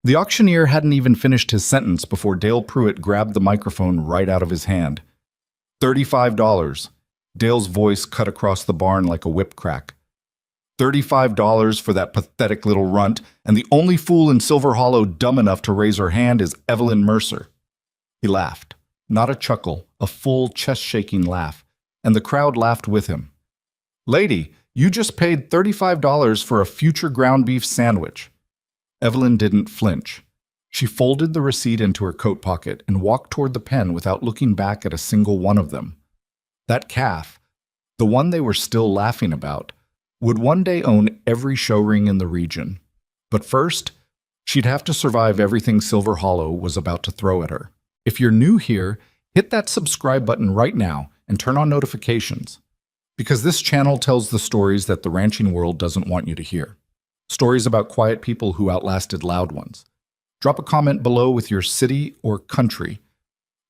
The auctioneer hadn't even finished his sentence before Dale Pruitt grabbed the microphone right out of his hand. $35. Dale's voice cut across the barn like a whip crack. $35 for that pathetic little runt, and the only fool in Silver Hollow dumb enough to raise her hand is Evelyn Mercer. He laughed. Not a chuckle, a full chest-shaking laugh, and the crowd laughed with him. Lady, you just paid $35 for a future ground beef sandwich. Evelyn didn't flinch. She folded the receipt into her coat pocket and walked toward the pen without looking back at a single one of them. That calf, the one they were still laughing about, would one day own every show ring in the region. But first, she'd have to survive everything Silver Hollow was about to throw at her. If you're new here, hit that subscribe button right now and turn on notifications, because this channel tells the stories that the ranching world doesn't want you to hear. Stories about quiet people who outlasted loud ones. Drop a comment below with your city or country.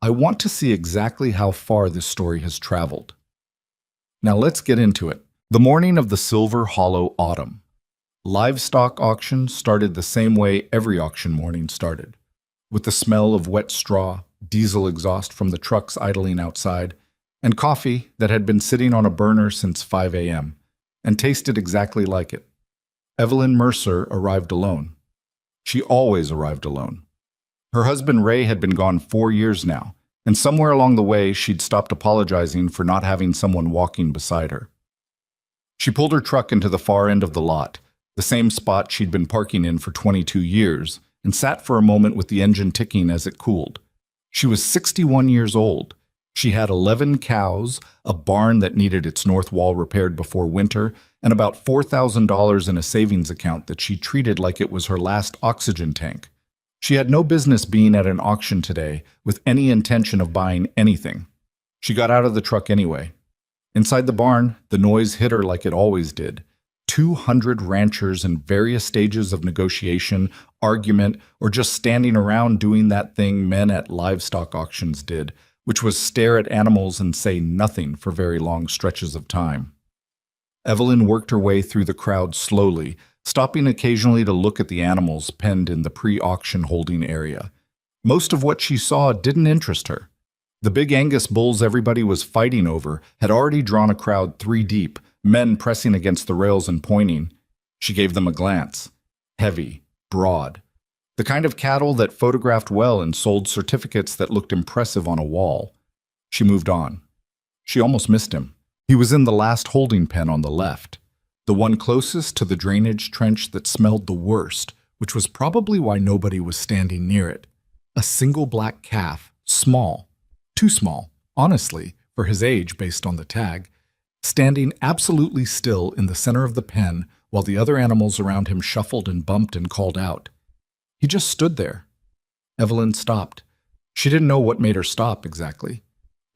I want to see exactly how far this story has traveled. Now let's get into it. The morning of the Silver Hollow autumn. Livestock auction started the same way every auction morning started, with the smell of wet straw, diesel exhaust from the trucks idling outside, and coffee that had been sitting on a burner since 5 a.m. and tasted exactly like it. Evelyn Mercer arrived alone. She always arrived alone. Her husband Ray had been gone 4 years now, and somewhere along the way she'd stopped apologizing for not having someone walking beside her. She pulled her truck into the far end of the lot, the same spot she'd been parking in for 22 years, and sat for a moment with the engine ticking as it cooled. She was 61 years old. She had 11 cows, a barn that needed its north wall repaired before winter, and about $4,000 in a savings account that she treated like it was her last oxygen tank. She had no business being at an auction today with any intention of buying anything. She got out of the truck anyway. Inside the barn, the noise hit her like it always did. 200 ranchers in various stages of negotiation, argument, or just standing around doing that thing men at livestock auctions did, which was stare at animals and say nothing for very long stretches of time. Evelyn worked her way through the crowd slowly, stopping occasionally to look at the animals penned in the pre-auction holding area. Most of what she saw didn't interest her. The big Angus bulls everybody was fighting over had already drawn a crowd 3 deep, men pressing against the rails and pointing. She gave them a glance. Heavy, broad. The kind of cattle that photographed well and sold certificates that looked impressive on a wall. She moved on. She almost missed him. He was in the last holding pen on the left, the one closest to the drainage trench that smelled the worst, which was probably why nobody was standing near it. A single black calf, small, too small, honestly, for his age based on the tag, standing absolutely still in the center of the pen while the other animals around him shuffled and bumped and called out. He just stood there. Evelyn stopped. She didn't know what made her stop exactly.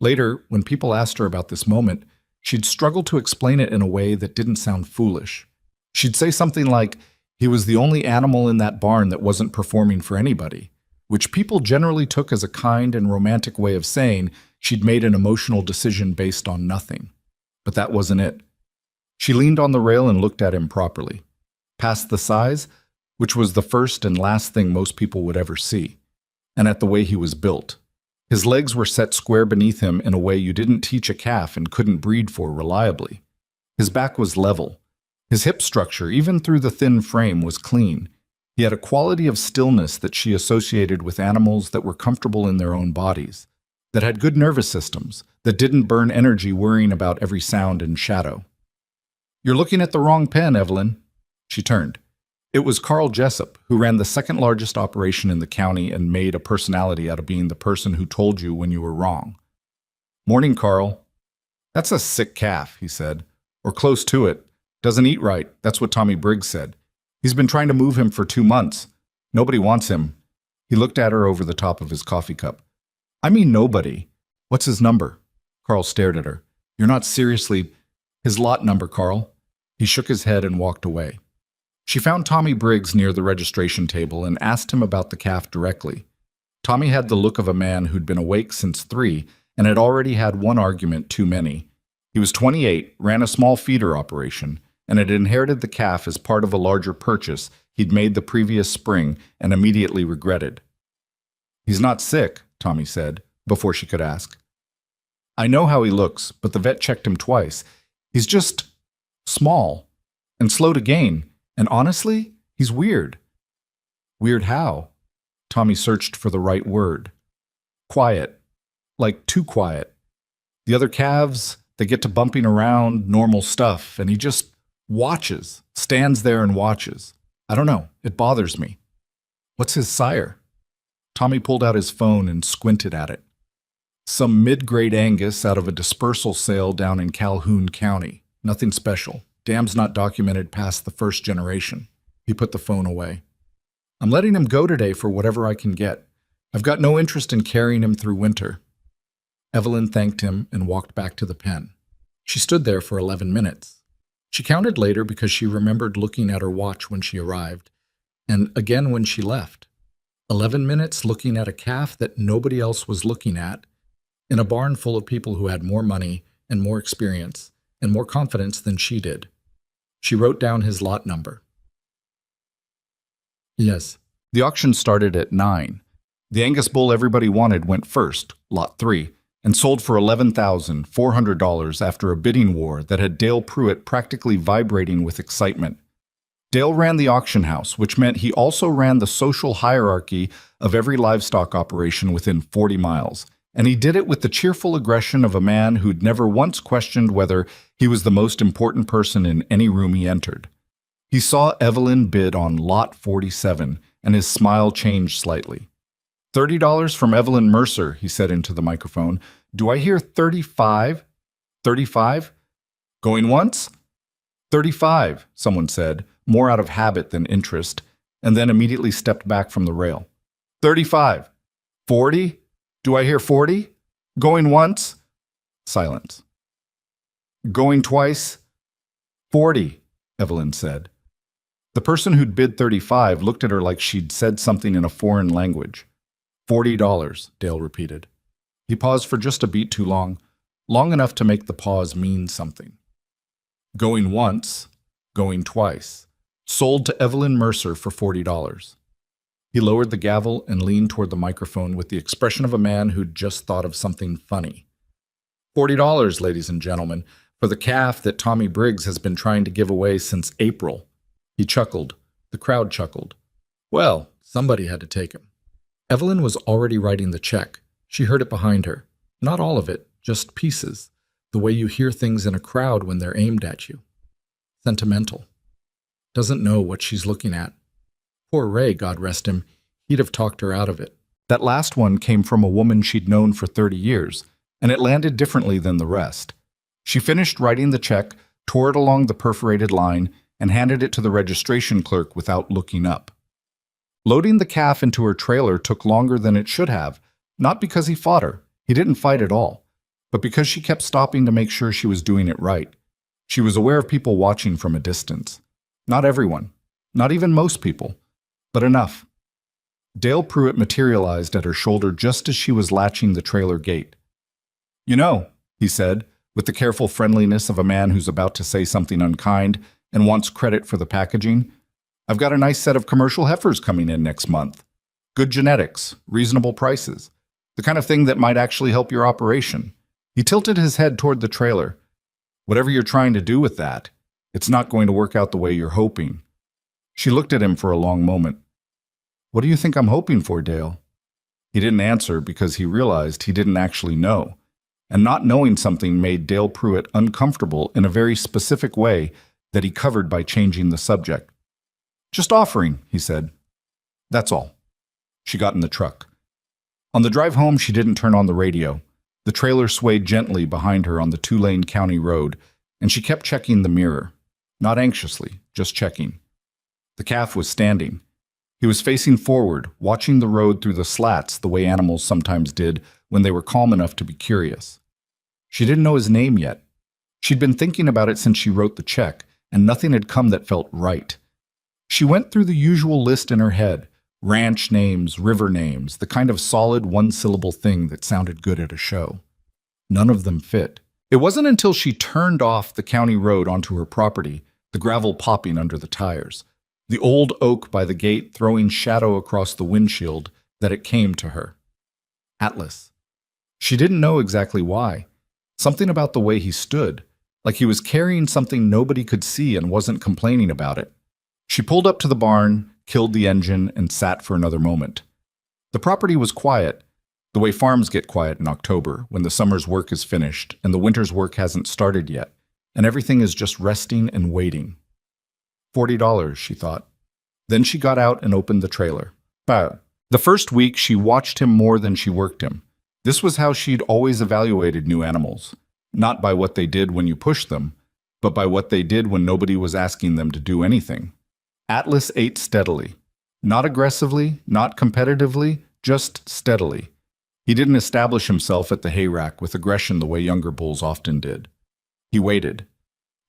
Later, when people asked her about this moment, she'd struggle to explain it in a way that didn't sound foolish. She'd say something like, he was the only animal in that barn that wasn't performing for anybody, which people generally took as a kind and romantic way of saying she'd made an emotional decision based on nothing. But that wasn't it. She leaned on the rail and looked at him properly. Past the size, which was the first and last thing most people would ever see, and at the way he was built. His legs were set square beneath him in a way you didn't teach a calf and couldn't breed for reliably. His back was level. His hip structure, even through the thin frame, was clean. He had a quality of stillness that she associated with animals that were comfortable in their own bodies, that had good nervous systems, that didn't burn energy worrying about every sound and shadow. You're looking at the wrong pen, Evelyn. She turned. It was Carl Jessup, who ran the second largest operation in the county and made a personality out of being the person who told you when you were wrong. Morning, Carl. That's a sick calf, he said. Or close to it. Doesn't eat right, that's what Tommy Briggs said. He's been trying to move him for 2 months. Nobody wants him. He looked at her over the top of his coffee cup. I mean nobody. What's his number? Carl stared at her. You're not seriously... His lot number, Carl. He shook his head and walked away. She found Tommy Briggs near the registration table and asked him about the calf directly. Tommy had the look of a man who'd been awake since 3 and had already had one argument too many. He was 28, ran a small feeder operation, and had inherited the calf as part of a larger purchase he'd made the previous spring and immediately regretted. "He's not sick," Tommy said, before she could ask. "I know how he looks, but the vet checked him twice. He's just small and slow to gain, and honestly, he's weird." "Weird how?" Tommy searched for the right word. "Quiet. Like too quiet. The other calves, they get to bumping around, normal stuff, and he just watches, stands there and watches. I don't know, it bothers me." "What's his sire?" Tommy pulled out his phone and squinted at it. "Some mid-grade Angus out of a dispersal sale down in Calhoun County. Nothing special. Dam's not documented past the first generation." He put the phone away. "I'm letting him go today for whatever I can get. I've got no interest in carrying him through winter." Evelyn thanked him and walked back to the pen. She stood there for 11 minutes. She counted later because she remembered looking at her watch when she arrived, and again when she left. 11 minutes looking at a calf that nobody else was looking at, in a barn full of people who had more money and more experience and more confidence than she did. She wrote down his lot number. Yes. The auction started at 9. The Angus bull everybody wanted went first, lot 3, and sold for $11,400 after a bidding war that had Dale Pruitt practically vibrating with excitement. Dale ran the auction house, which meant he also ran the social hierarchy of every livestock operation within 40 miles, and he did it with the cheerful aggression of a man who'd never once questioned whether he was the most important person in any room he entered. He saw Evelyn bid on lot 47, and his smile changed slightly. $30 from Evelyn Mercer, he said into the microphone. "Do I hear 35? 35? Going once?" 35, someone said, more out of habit than interest, and then immediately stepped back from the rail. 35. 40? Do I hear 40? Going once? Silence. Going twice? 40, Evelyn said. The person who'd bid 35 looked at her like she'd said something in a foreign language. $40, Dale repeated. He paused for just a beat too long, long enough to make the pause mean something. Going once, going twice. Sold to Evelyn Mercer for $40. He lowered the gavel and leaned toward the microphone with the expression of a man who'd just thought of something funny. $40, ladies and gentlemen, for the calf that Tommy Briggs has been trying to give away since April. He chuckled. The crowd chuckled. Well, somebody had to take him. Evelyn was already writing the check. She heard it behind her. Not all of it, just pieces. The way you hear things in a crowd when they're aimed at you. Sentimental. Doesn't know what she's looking at. Poor Ray, God rest him, he'd have talked her out of it. That last one came from a woman she'd known for 30 years, and it landed differently than the rest. She finished writing the check, tore it along the perforated line, and handed it to the registration clerk without looking up. Loading the calf into her trailer took longer than it should have, not because he fought her. He didn't fight at all, but because she kept stopping to make sure she was doing it right. She was aware of people watching from a distance. Not everyone, not even most people, but enough. Dale Pruitt materialized at her shoulder just as she was latching the trailer gate. You know, he said, with the careful friendliness of a man who's about to say something unkind and wants credit for the packaging, I've got a nice set of commercial heifers coming in next month. Good genetics, reasonable prices, the kind of thing that might actually help your operation. He tilted his head toward the trailer. Whatever you're trying to do with that, it's not going to work out the way you're hoping. She looked at him for a long moment. What do you think I'm hoping for, Dale? He didn't answer because he realized he didn't actually know, and not knowing something made Dale Pruitt uncomfortable in a very specific way that he covered by changing the subject. Just offering, he said. That's all. She got in the truck. On the drive home, she didn't turn on the radio. The trailer swayed gently behind her on the 2-lane county road, and she kept checking the mirror. Not anxiously, just checking. The calf was standing. He was facing forward, watching the road through the slats the way animals sometimes did when they were calm enough to be curious. She didn't know his name yet. She'd been thinking about it since she wrote the check, and nothing had come that felt right. She went through the usual list in her head, ranch names, river names, the kind of solid one-syllable thing that sounded good at a show. None of them fit. It wasn't until she turned off the county road onto her property, the gravel popping under the tires, the old oak by the gate throwing shadow across the windshield, that it came to her. Atlas. She didn't know exactly why. Something about the way he stood, like he was carrying something nobody could see and wasn't complaining about it. She pulled up to the barn, killed the engine, and sat for another moment. The property was quiet, the way farms get quiet in October, when the summer's work is finished and the winter's work hasn't started yet, and everything is just resting and waiting. $40, she thought. Then she got out and opened the trailer. The first week, she watched him more than she worked him. This was how she'd always evaluated new animals, not by what they did when you pushed them, but by what they did when nobody was asking them to do anything. Atlas ate steadily. Not aggressively, not competitively, just steadily. He didn't establish himself at the hay rack with aggression the way younger bulls often did. He waited.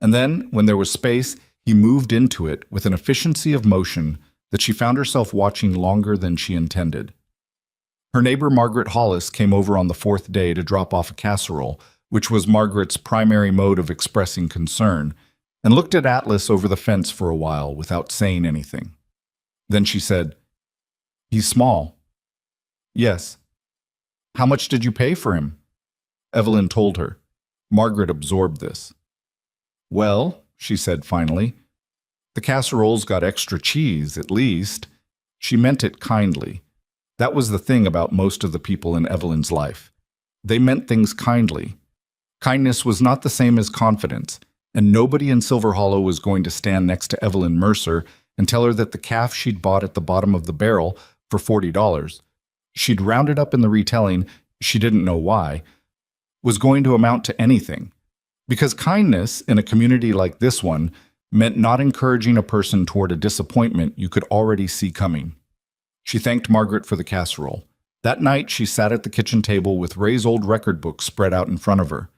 And then, when there was space, he moved into it with an efficiency of motion that she found herself watching longer than she intended. Her neighbor Margaret Hollis came over on the fourth day to drop off a casserole, which was Margaret's primary mode of expressing concern, and looked at Atlas over the fence for a while without saying anything. Then she said, "He's small." "Yes." "How much did you pay for him?" Evelyn told her. Margaret absorbed this. "Well," she said finally, "the casserole's got extra cheese, at least." She meant it kindly. That was the thing about most of the people in Evelyn's life. They meant things kindly. Kindness was not the same as confidence, and nobody in Silver Hollow was going to stand next to Evelyn Mercer and tell her that the calf she'd bought at the bottom of the barrel for $40, she'd rounded up in the retelling, she didn't know why, was going to amount to anything. Because kindness, in a community like this one, meant not encouraging a person toward a disappointment you could already see coming. She thanked Margaret for the casserole. That night, she sat at the kitchen table with Ray's old record books spread out in front of her,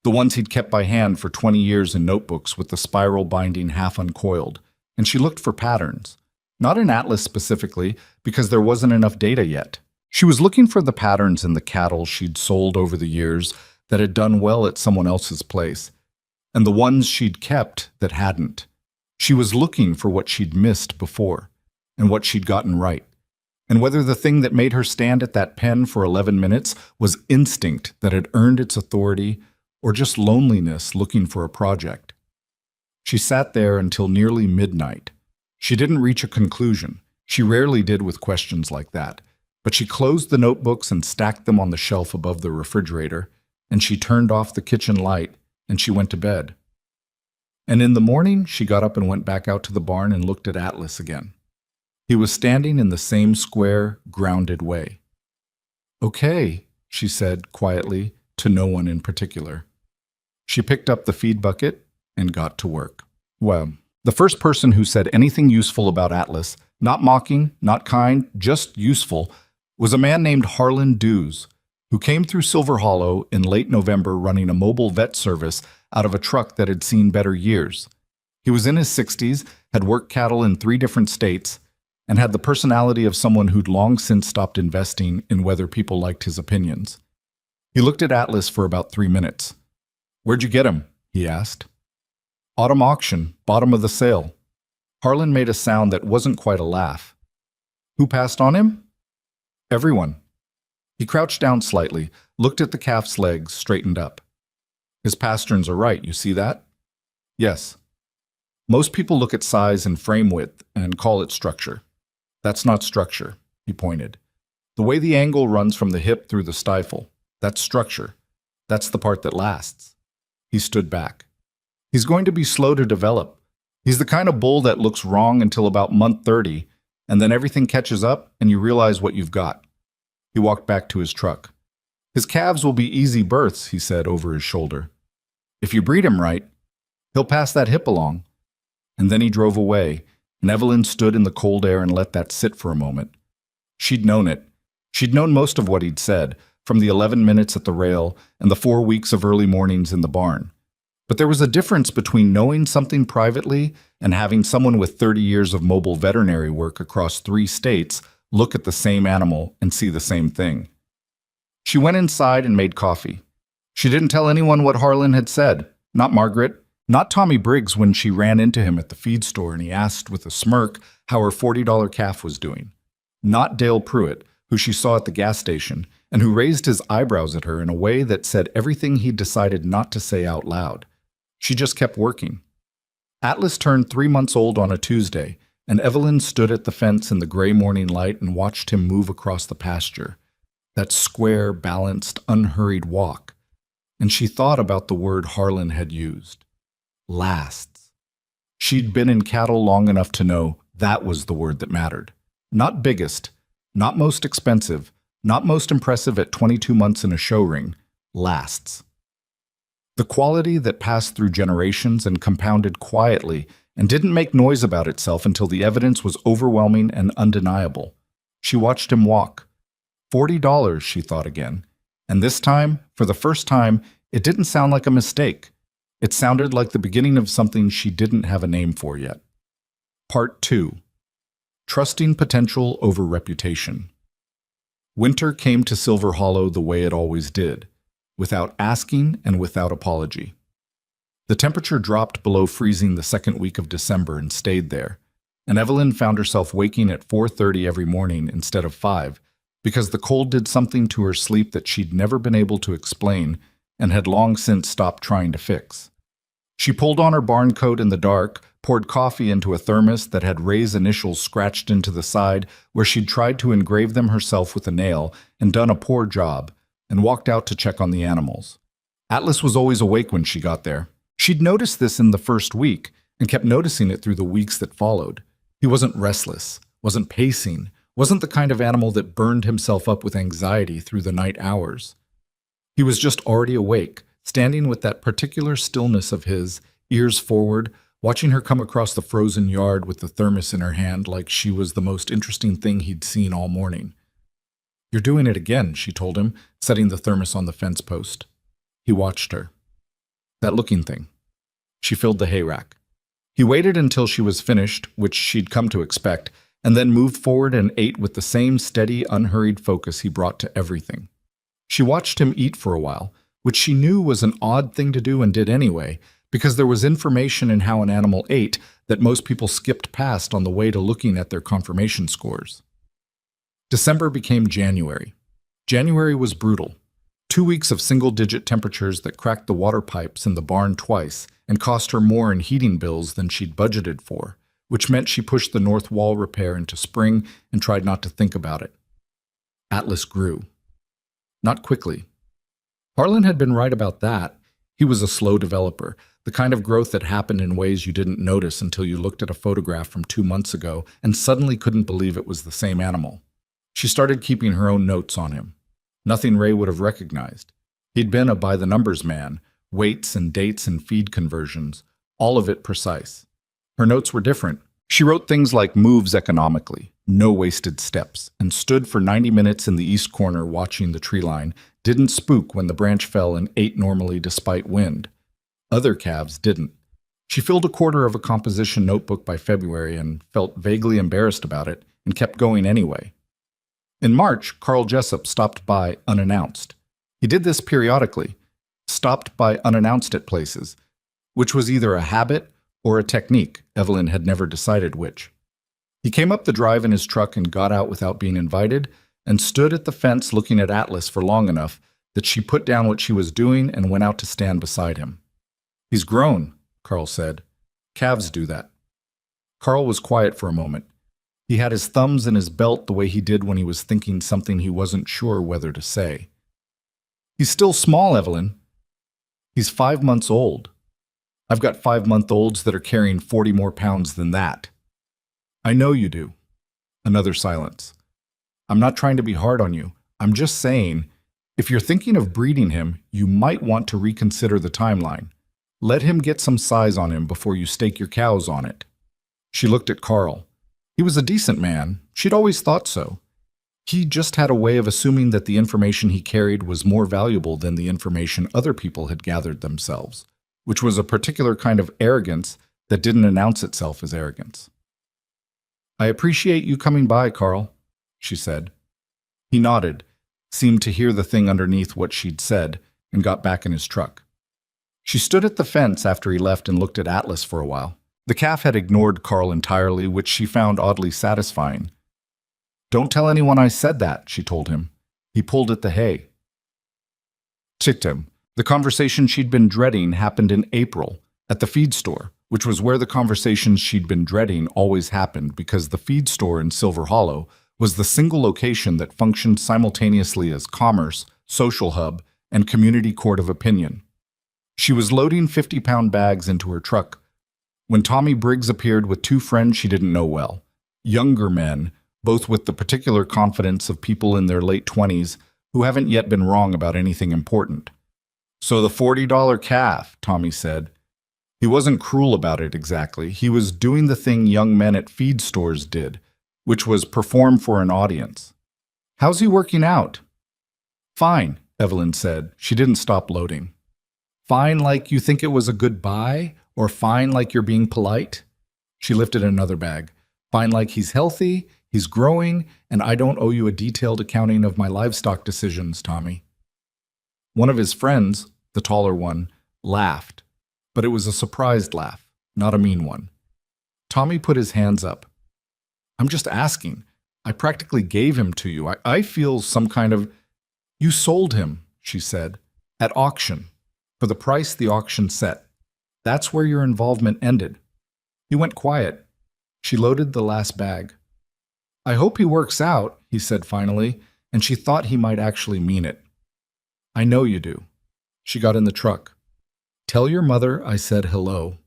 the ones he'd kept by hand for 20 years in notebooks with the spiral binding half uncoiled, and she looked for patterns. Not in Atlas specifically, because there wasn't enough data yet. She was looking for the patterns in the cattle she'd sold over the years that had done well at someone else's place, and the ones she'd kept that hadn't. She was looking for what she'd missed before, and what she'd gotten right, and whether the thing that made her stand at that pen for 11 minutes was instinct that had earned its authority, or just loneliness looking for a project. She sat there until nearly midnight. She didn't reach a conclusion. She rarely did with questions like that, but she closed the notebooks and stacked them on the shelf above the refrigerator, and she turned off the kitchen light, and she went to bed. And in the morning, she got up and went back out to the barn and looked at Atlas again. He was standing in the same square, grounded way. "Okay," she said quietly, to no one in particular. She picked up the feed bucket and got to work. Well, the first person who said anything useful about Atlas, not mocking, not kind, just useful, was a man named Harlan Dews, who came through Silver Hollow in late November running a mobile vet service out of a truck that had seen better years. He was in his 60s, had worked cattle in 3 different states, and had the personality of someone who'd long since stopped investing in whether people liked his opinions. He looked at Atlas for about 3 minutes. "Where'd you get him?" he asked. "Autumn auction, bottom of the sale." Harlan made a sound that wasn't quite a laugh. "Who passed on him?" "Everyone." He crouched down slightly, looked at the calf's legs, straightened up. "His pasterns are right, you see that?" "Yes." "Most people look at size and frame width and call it structure. That's not structure," he pointed. "The way the angle runs from the hip through the stifle, that's structure. That's the part that lasts." He stood back. "He's going to be slow to develop. He's the kind of bull that looks wrong until about month 30, and then everything catches up and you realize what you've got." He walked back to his truck. "His calves will be easy births," he said over his shoulder. "If you breed him right, he'll pass that hip along." And then he drove away, and Evelyn stood in the cold air and let that sit for a moment. She'd known it. She'd known most of what he'd said, from the 11 minutes at the rail and the 4 weeks of early mornings in the barn. But there was a difference between knowing something privately and having someone with 30 years of mobile veterinary work across 3 states look at the same animal and see the same thing. She went inside and made coffee. She didn't tell anyone what Harlan had said, not Margaret, Not Tommy Briggs when she ran into him at the feed store and he asked with a smirk how her $40 calf was doing. Not Dale Pruitt, who she saw at the gas station and who raised his eyebrows at her in a way that said everything he'd decided not to say out loud. She just kept working. Atlas turned 3 months old on a Tuesday, and Evelyn stood at the fence in the gray morning light and watched him move across the pasture. That square, balanced, unhurried walk. And she thought about the word Harlan had used. Lasts. She'd been in cattle long enough to know that was the word that mattered. Not biggest, not most expensive, not most impressive at 22 months in a show ring. Lasts. The quality that passed through generations and compounded quietly and didn't make noise about itself until the evidence was overwhelming and undeniable. She watched him walk. $40, she thought again. And this time, for the first time, it didn't sound like a mistake. It sounded like the beginning of something she didn't have a name for yet. Part 2. Trusting potential over reputation. Winter came to Silver Hollow the way it always did, without asking and without apology. The temperature dropped below freezing the second week of December and stayed there, and Evelyn found herself waking at 4:30 every morning instead of 5, because the cold did something to her sleep that she'd never been able to explain and had long since stopped trying to fix. She pulled on her barn coat in the dark, poured coffee into a thermos that had Ray's initials scratched into the side where she'd tried to engrave them herself with a nail and done a poor job, and walked out to check on the animals. Atlas was always awake when she got there. She'd noticed this in the first week and kept noticing it through the weeks that followed. He wasn't restless, wasn't pacing, wasn't the kind of animal that burned himself up with anxiety through the night hours. He was just already awake, standing with that particular stillness of his, ears forward, watching her come across the frozen yard with the thermos in her hand like she was the most interesting thing he'd seen all morning. "You're doing it again," she told him, setting the thermos on the fence post. He watched her. That looking thing. She filled the hay rack. He waited until she was finished, which she'd come to expect, and then moved forward and ate with the same steady, unhurried focus he brought to everything. She watched him eat for a while, which she knew was an odd thing to do and did anyway, because there was information in how an animal ate that most people skipped past on the way to looking at their confirmation scores. December became January. January was brutal. 2 weeks of single-digit temperatures that cracked the water pipes in the barn twice and cost her more in heating bills than she'd budgeted for, which meant she pushed the north wall repair into spring and tried not to think about it. Atlas grew. Not quickly. Harlan had been right about that. He was a slow developer, the kind of growth that happened in ways you didn't notice until you looked at a photograph from 2 months ago and suddenly couldn't believe it was the same animal. She started keeping her own notes on him. Nothing Ray would have recognized. He'd been a by-the-numbers man, weights and dates and feed conversions, all of it precise. Her notes were different. She wrote things like moves economically, no wasted steps, and stood for 90 minutes in the east corner watching the tree line, didn't spook when the branch fell and ate normally despite wind. Other calves didn't. She filled a quarter of a composition notebook by February and felt vaguely embarrassed about it and kept going anyway. In March, Carl Jessup stopped by unannounced. He did this periodically, stopped by unannounced at places, which was either a habit or a technique. Evelyn had never decided which. He came up the drive in his truck and got out without being invited and stood at the fence looking at Atlas for long enough that she put down what she was doing and went out to stand beside him. "He's grown," Carl said. "Calves do that." Carl was quiet for a moment. He had his thumbs in his belt the way he did when he was thinking something he wasn't sure whether to say. "He's still small, Evelyn. He's 5 months old. I've got 5-month-olds that are carrying 40 more pounds than that." "I know you do." Another silence. "I'm not trying to be hard on you. I'm just saying, if you're thinking of breeding him, you might want to reconsider the timeline. Let him get some size on him before you stake your cows on it." She looked at Carl. He was a decent man. She'd always thought so. He just had a way of assuming that the information he carried was more valuable than the information other people had gathered themselves, which was a particular kind of arrogance that didn't announce itself as arrogance. "I appreciate you coming by, Carl," she said. He nodded, seemed to hear the thing underneath what she'd said, and got back in his truck. She stood at the fence after he left and looked at Atlas for a while. The calf had ignored Carl entirely, which she found oddly satisfying. "Don't tell anyone I said that," she told him. He pulled at the hay. Chittim. The conversation she'd been dreading happened in April, at the feed store, which was where the conversations she'd been dreading always happened because the feed store in Silver Hollow was the single location that functioned simultaneously as commerce, social hub, and community court of opinion. She was loading 50-pound bags into her truck when Tommy Briggs appeared with two friends she didn't know well, younger men, both with the particular confidence of people in their late 20s who haven't yet been wrong about anything important. "So the $40 calf," Tommy said. He wasn't cruel about it exactly. He was doing the thing young men at feed stores did, which was perform for an audience. "How's he working out?" "Fine," Evelyn said. She didn't stop loading. "Fine like you think it was a good buy, or fine like you're being polite?" She lifted another bag. "Fine like he's healthy, he's growing, and I don't owe you a detailed accounting of my livestock decisions, Tommy." One of his friends, the taller one, laughed, but it was a surprised laugh, not a mean one. Tommy put his hands up. "I'm just asking. I practically gave him to you. I feel some kind of—" "You sold him," she said, "at auction, for the price the auction set. That's where your involvement ended." He went quiet. She loaded the last bag. "I hope he works out," he said finally, and she thought he might actually mean it. "I know you do." She got in the truck. "Tell your mother I said hello."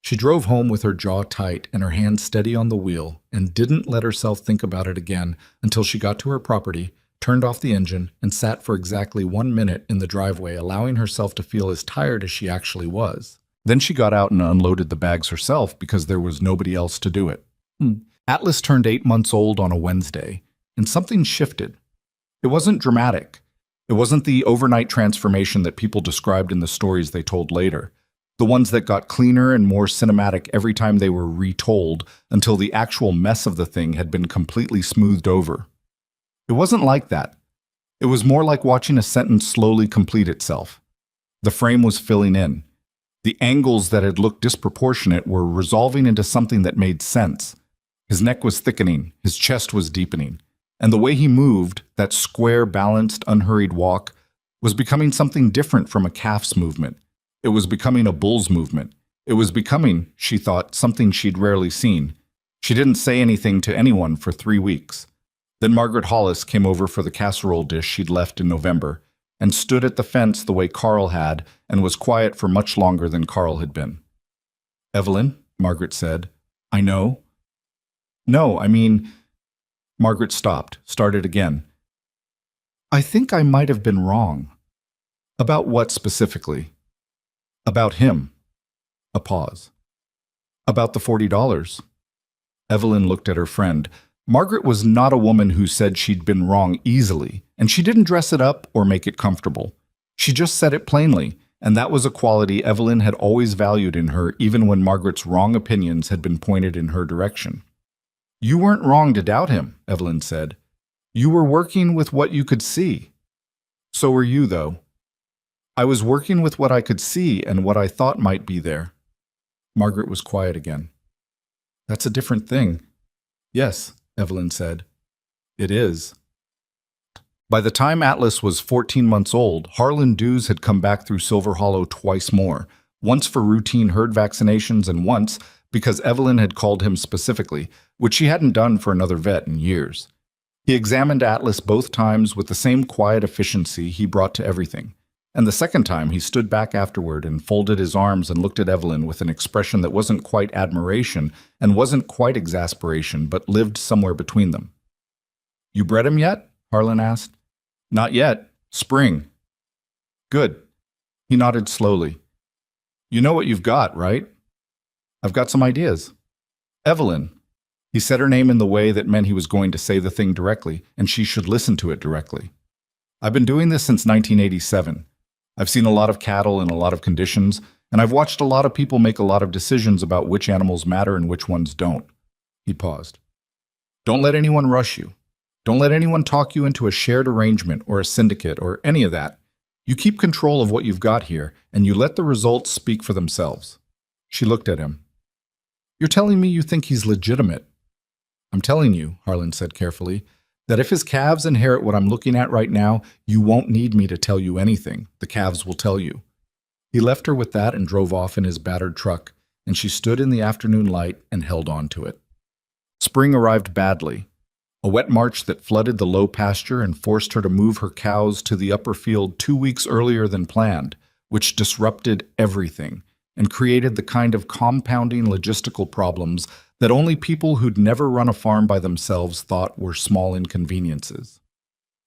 She drove home with her jaw tight and her hand steady on the wheel and didn't let herself think about it again until she got to her property, turned off the engine, and sat for exactly 1 minute in the driveway, allowing herself to feel as tired as she actually was. Then she got out and unloaded the bags herself because there was nobody else to do it. Atlas turned 8 months old on a Wednesday, and something shifted. It wasn't dramatic. It wasn't the overnight transformation that people described in the stories they told later, the ones that got cleaner and more cinematic every time they were retold until the actual mess of the thing had been completely smoothed over. It wasn't like that. It was more like watching a sentence slowly complete itself. The frame was filling in. The angles that had looked disproportionate were resolving into something that made sense. His neck was thickening, his chest was deepening, and the way he moved, that square, balanced, unhurried walk, was becoming something different from a calf's movement. It was becoming a bull's movement. It was becoming, she thought, something she'd rarely seen. She didn't say anything to anyone for 3 weeks. Then Margaret Hollis came over for the casserole dish she'd left in November, and stood at the fence the way Carl had, and was quiet for much longer than Carl had been. "Evelyn," Margaret said, "I know." "No, I mean—" Margaret stopped, started again. "I think I might have been wrong." "About what specifically?" "About him." A pause. "About the $40. Evelyn looked at her friend. Margaret was not a woman who said she'd been wrong easily, and she didn't dress it up or make it comfortable. She just said it plainly, and that was a quality Evelyn had always valued in her, even when Margaret's wrong opinions had been pointed in her direction. "You weren't wrong to doubt him," Evelyn said. "You were working with what you could see." "So were you, though." "I was working with what I could see and what I thought might be there." Margaret was quiet again. "That's a different thing." "Yes," Evelyn said. "It is." By the time Atlas was 14 months old, Harlan Dews had come back through Silver Hollow twice more, once for routine herd vaccinations and once because Evelyn had called him specifically, which she hadn't done for another vet in years. He examined Atlas both times with the same quiet efficiency he brought to everything, and the second time he stood back afterward and folded his arms and looked at Evelyn with an expression that wasn't quite admiration and wasn't quite exasperation, but lived somewhere between them. "You bred him yet?" Harlan asked. "Not yet. Spring." "Good." He nodded slowly. "You know what you've got, right?" "I've got some ideas." "Evelyn." He said her name in the way that meant he was going to say the thing directly, and she should listen to it directly. "I've been doing this since 1987. I've seen a lot of cattle in a lot of conditions, and I've watched a lot of people make a lot of decisions about which animals matter and which ones don't." He paused. "Don't let anyone rush you. Don't let anyone talk you into a shared arrangement or a syndicate or any of that. You keep control of what you've got here, and you let the results speak for themselves. She looked at him. You're telling me you think he's legitimate? I'm telling you, Harlan said carefully, that if his calves inherit what I'm looking at right now, you won't need me to tell you anything. The calves will tell you. He left her with that and drove off in his battered truck, and she stood in the afternoon light and held on to it. Spring arrived badly. A wet March that flooded the low pasture and forced her to move her cows to the upper field 2 weeks earlier than planned, which disrupted everything and created the kind of compounding logistical problems that only people who'd never run a farm by themselves thought were small inconveniences.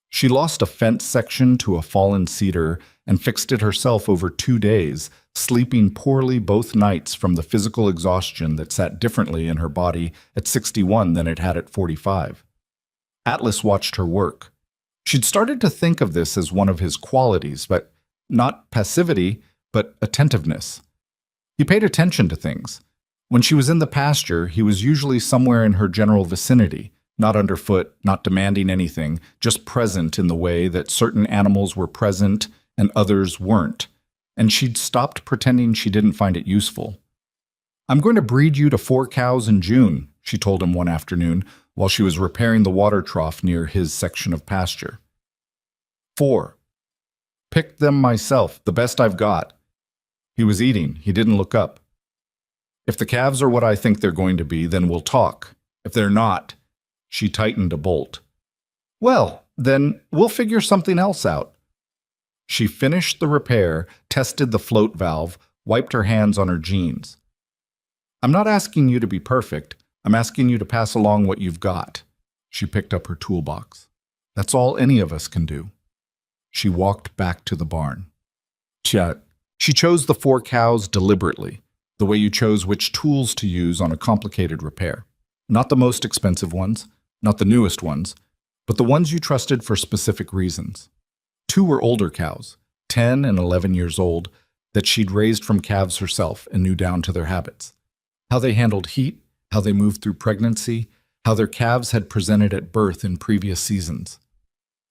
She lost a fence section to a fallen cedar and fixed it herself over 2 days, sleeping poorly both nights from the physical exhaustion that sat differently in her body at 61 than it had at 45. Atlas watched her work. She'd started to think of this as one of his qualities, but not passivity, but attentiveness. He paid attention to things. When she was in the pasture, he was usually somewhere in her general vicinity, not underfoot, not demanding anything, just present in the way that certain animals were present and others weren't, and she'd stopped pretending she didn't find it useful. I'm going to breed you to 4 cows in June, she told him one afternoon while she was repairing the water trough near his section of pasture. 4. Picked them myself, the best I've got. He was eating. He didn't look up. If the calves are what I think they're going to be, then we'll talk. If they're not, she tightened a bolt. Well, then we'll figure something else out. She finished the repair, tested the float valve, wiped her hands on her jeans. I'm not asking you to be perfect. I'm asking you to pass along what you've got. She picked up her toolbox. That's all any of us can do. She walked back to the barn. She chose the 4 cows deliberately, the way you chose which tools to use on a complicated repair. Not the most expensive ones, not the newest ones, but the ones you trusted for specific reasons. 2 were older cows, 10 and 11 years old, that she'd raised from calves herself and knew down to their habits. How they handled heat, how they moved through pregnancy, how their calves had presented at birth in previous seasons.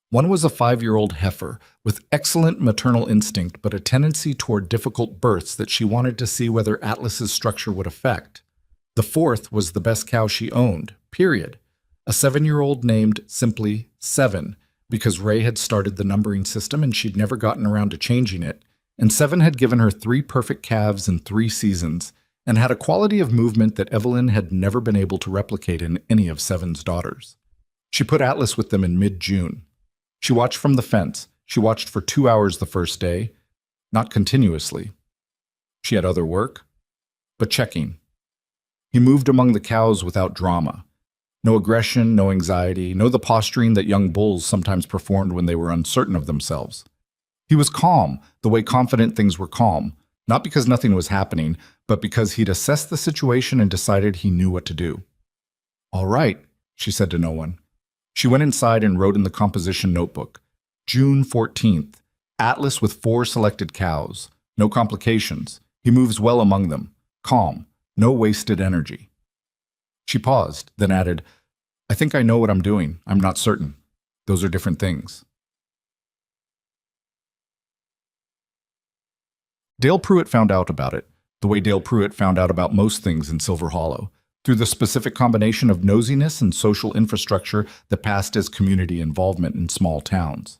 One was a 5-year-old heifer with excellent maternal instinct but a tendency toward difficult births that she wanted to see whether Atlas's structure would affect. The 4th was the best cow she owned, period. A 7-year-old named simply 7, because Ray had started the numbering system and she'd never gotten around to changing it, and 7 had given her 3 perfect calves in 3 seasons, and had a quality of movement that Evelyn had never been able to replicate in any of 7's daughters. She put Atlas with them in mid-June. She watched from the fence. She watched for 2 hours the first day, not continuously. She had other work, but checking. He moved among the cows without drama. No aggression, no anxiety, no the posturing that young bulls sometimes performed when they were uncertain of themselves. He was calm, the way confident things were calm, not because nothing was happening, but because he'd assessed the situation and decided he knew what to do. All right, she said to no one. She went inside and wrote in the composition notebook, June 14th, Atlas with 4 selected cows. No complications. He moves well among them. Calm. No wasted energy. She paused, then added, I think I know what I'm doing. I'm not certain. Those are different things. Dale Pruitt found out about it, the way Dale Pruitt found out about most things in Silver Hollow, through the specific combination of nosiness and social infrastructure that passed as community involvement in small towns.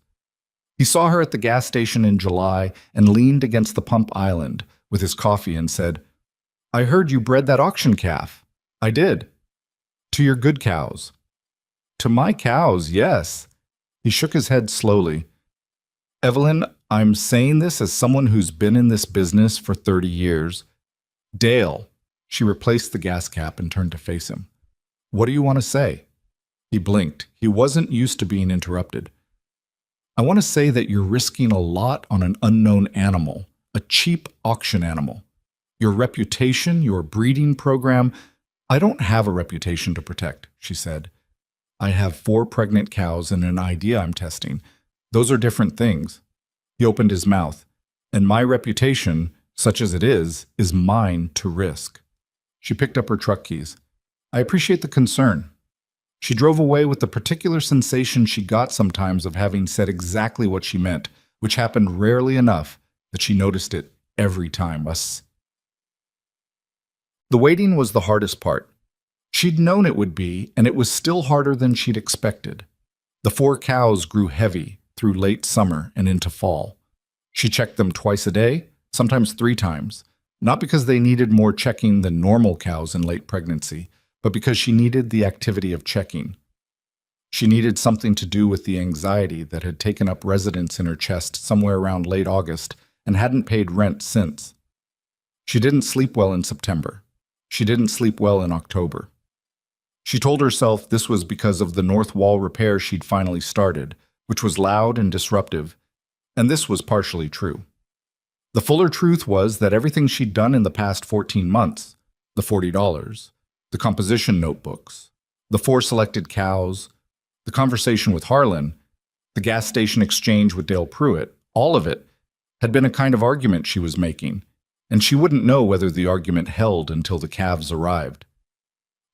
He saw her at the gas station in July and leaned against the pump island with his coffee and said, I heard you bred that auction calf. I did. To your good cows. To my cows, yes. He shook his head slowly. Evelyn, I'm saying this as someone who's been in this business for 30 years. Dale. She replaced the gas cap and turned to face him. What do you want to say? He blinked. He wasn't used to being interrupted. I want to say that you're risking a lot on an unknown animal, a cheap auction animal. Your reputation, your breeding program. I don't have a reputation to protect, she said. I have 4 pregnant cows and an idea I'm testing. Those are different things. He opened his mouth. And my reputation, such as it is mine to risk. She picked up her truck keys. I appreciate the concern. She drove away with the particular sensation she got sometimes of having said exactly what she meant, which happened rarely enough that she noticed it every time. The waiting was the hardest part. She'd known it would be, and it was still harder than she'd expected. The 4 cows grew heavy through late summer and into fall. She checked them twice a day, sometimes 3 times, not because they needed more checking than normal cows in late pregnancy, but because she needed the activity of checking. She needed something to do with the anxiety that had taken up residence in her chest somewhere around late August and hadn't paid rent since. She didn't sleep well in September. She didn't sleep well in October. She told herself this was because of the north wall repair she'd finally started, which was loud and disruptive, and this was partially true. The fuller truth was that everything she'd done in the past 14 months, the $40, the composition notebooks, the 4 selected cows, the conversation with Harlan, the gas station exchange with Dale Pruitt, all of it had been a kind of argument she was making, and she wouldn't know whether the argument held until the calves arrived.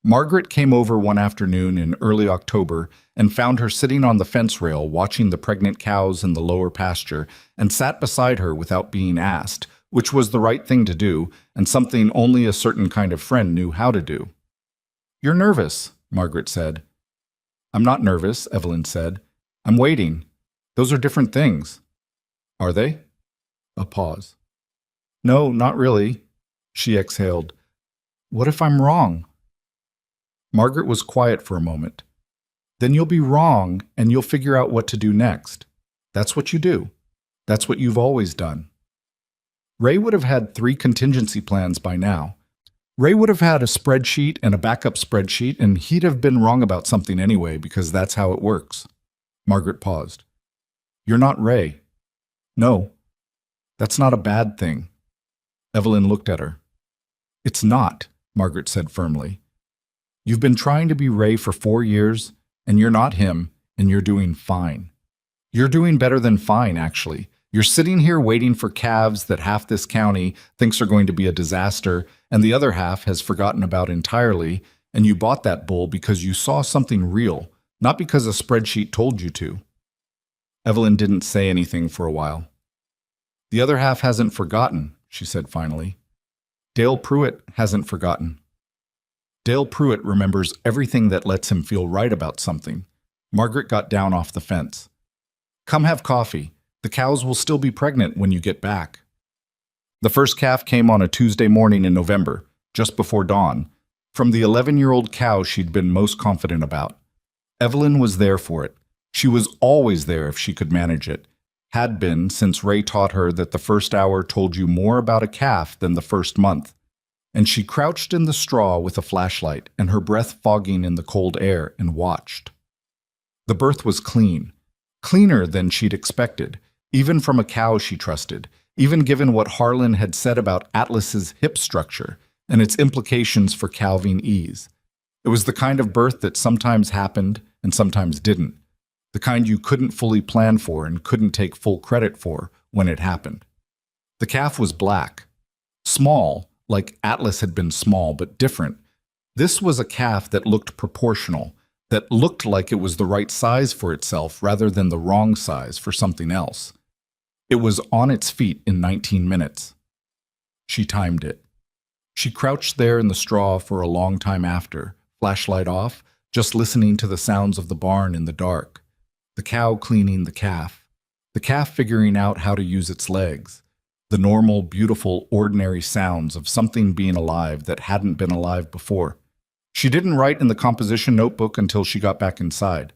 Margaret came over one afternoon in early October and found her sitting on the fence rail watching the pregnant cows in the lower pasture and sat beside her without being asked, which was the right thing to do and something only a certain kind of friend knew how to do. "You're nervous," Margaret said. "I'm not nervous," Evelyn said. "I'm waiting. Those are different things." "Are they?" A pause. "No, not really," she exhaled. "What if I'm wrong?" Margaret was quiet for a moment. "Then you'll be wrong, and you'll figure out what to do next. That's what you do. That's what you've always done." Ray would have had 3 contingency plans by now. Ray would have had a spreadsheet and a backup spreadsheet, and he'd have been wrong about something anyway, because that's how it works. Margaret paused. "You're not Ray." "No. That's not a bad thing." Evelyn looked at her. "It's not," Margaret said firmly. "You've been trying to be Ray for 4 years, and you're not him, and you're doing fine. You're doing better than fine, actually. You're sitting here waiting for calves that half this county thinks are going to be a disaster, and the other half has forgotten about entirely, and you bought that bull because you saw something real, not because a spreadsheet told you to." Evelyn didn't say anything for a while. "The other half hasn't forgotten," she said finally. "Dale Pruitt hasn't forgotten. Dale Pruitt remembers everything that lets him feel right about something." Margaret got down off the fence. "Come have coffee. The cows will still be pregnant when you get back." The first calf came on a Tuesday morning in November, just before dawn, from the 11-year-old cow she'd been most confident about. Evelyn was there for it. She was always there if she could manage it. Had been since Ray taught her that the first hour told you more about a calf than the first month. And she crouched in the straw with a flashlight and her breath fogging in the cold air and watched. The birth was clean, cleaner than she'd expected, even from a cow she trusted, even given what Harlan had said about Atlas's hip structure and its implications for calving ease. It was the kind of birth that sometimes happened and sometimes didn't, the kind you couldn't fully plan for and couldn't take full credit for when it happened. The calf was black, small, like Atlas had been small but different. This was a calf that looked proportional, that looked like it was the right size for itself rather than the wrong size for something else. It was on its feet in 19 minutes. She timed it. She crouched there in the straw for a long time after, flashlight off, just listening to the sounds of the barn in the dark. The cow cleaning the calf figuring out how to use its legs, the normal, beautiful, ordinary sounds of something being alive that hadn't been alive before. She didn't write in the composition notebook until she got back inside.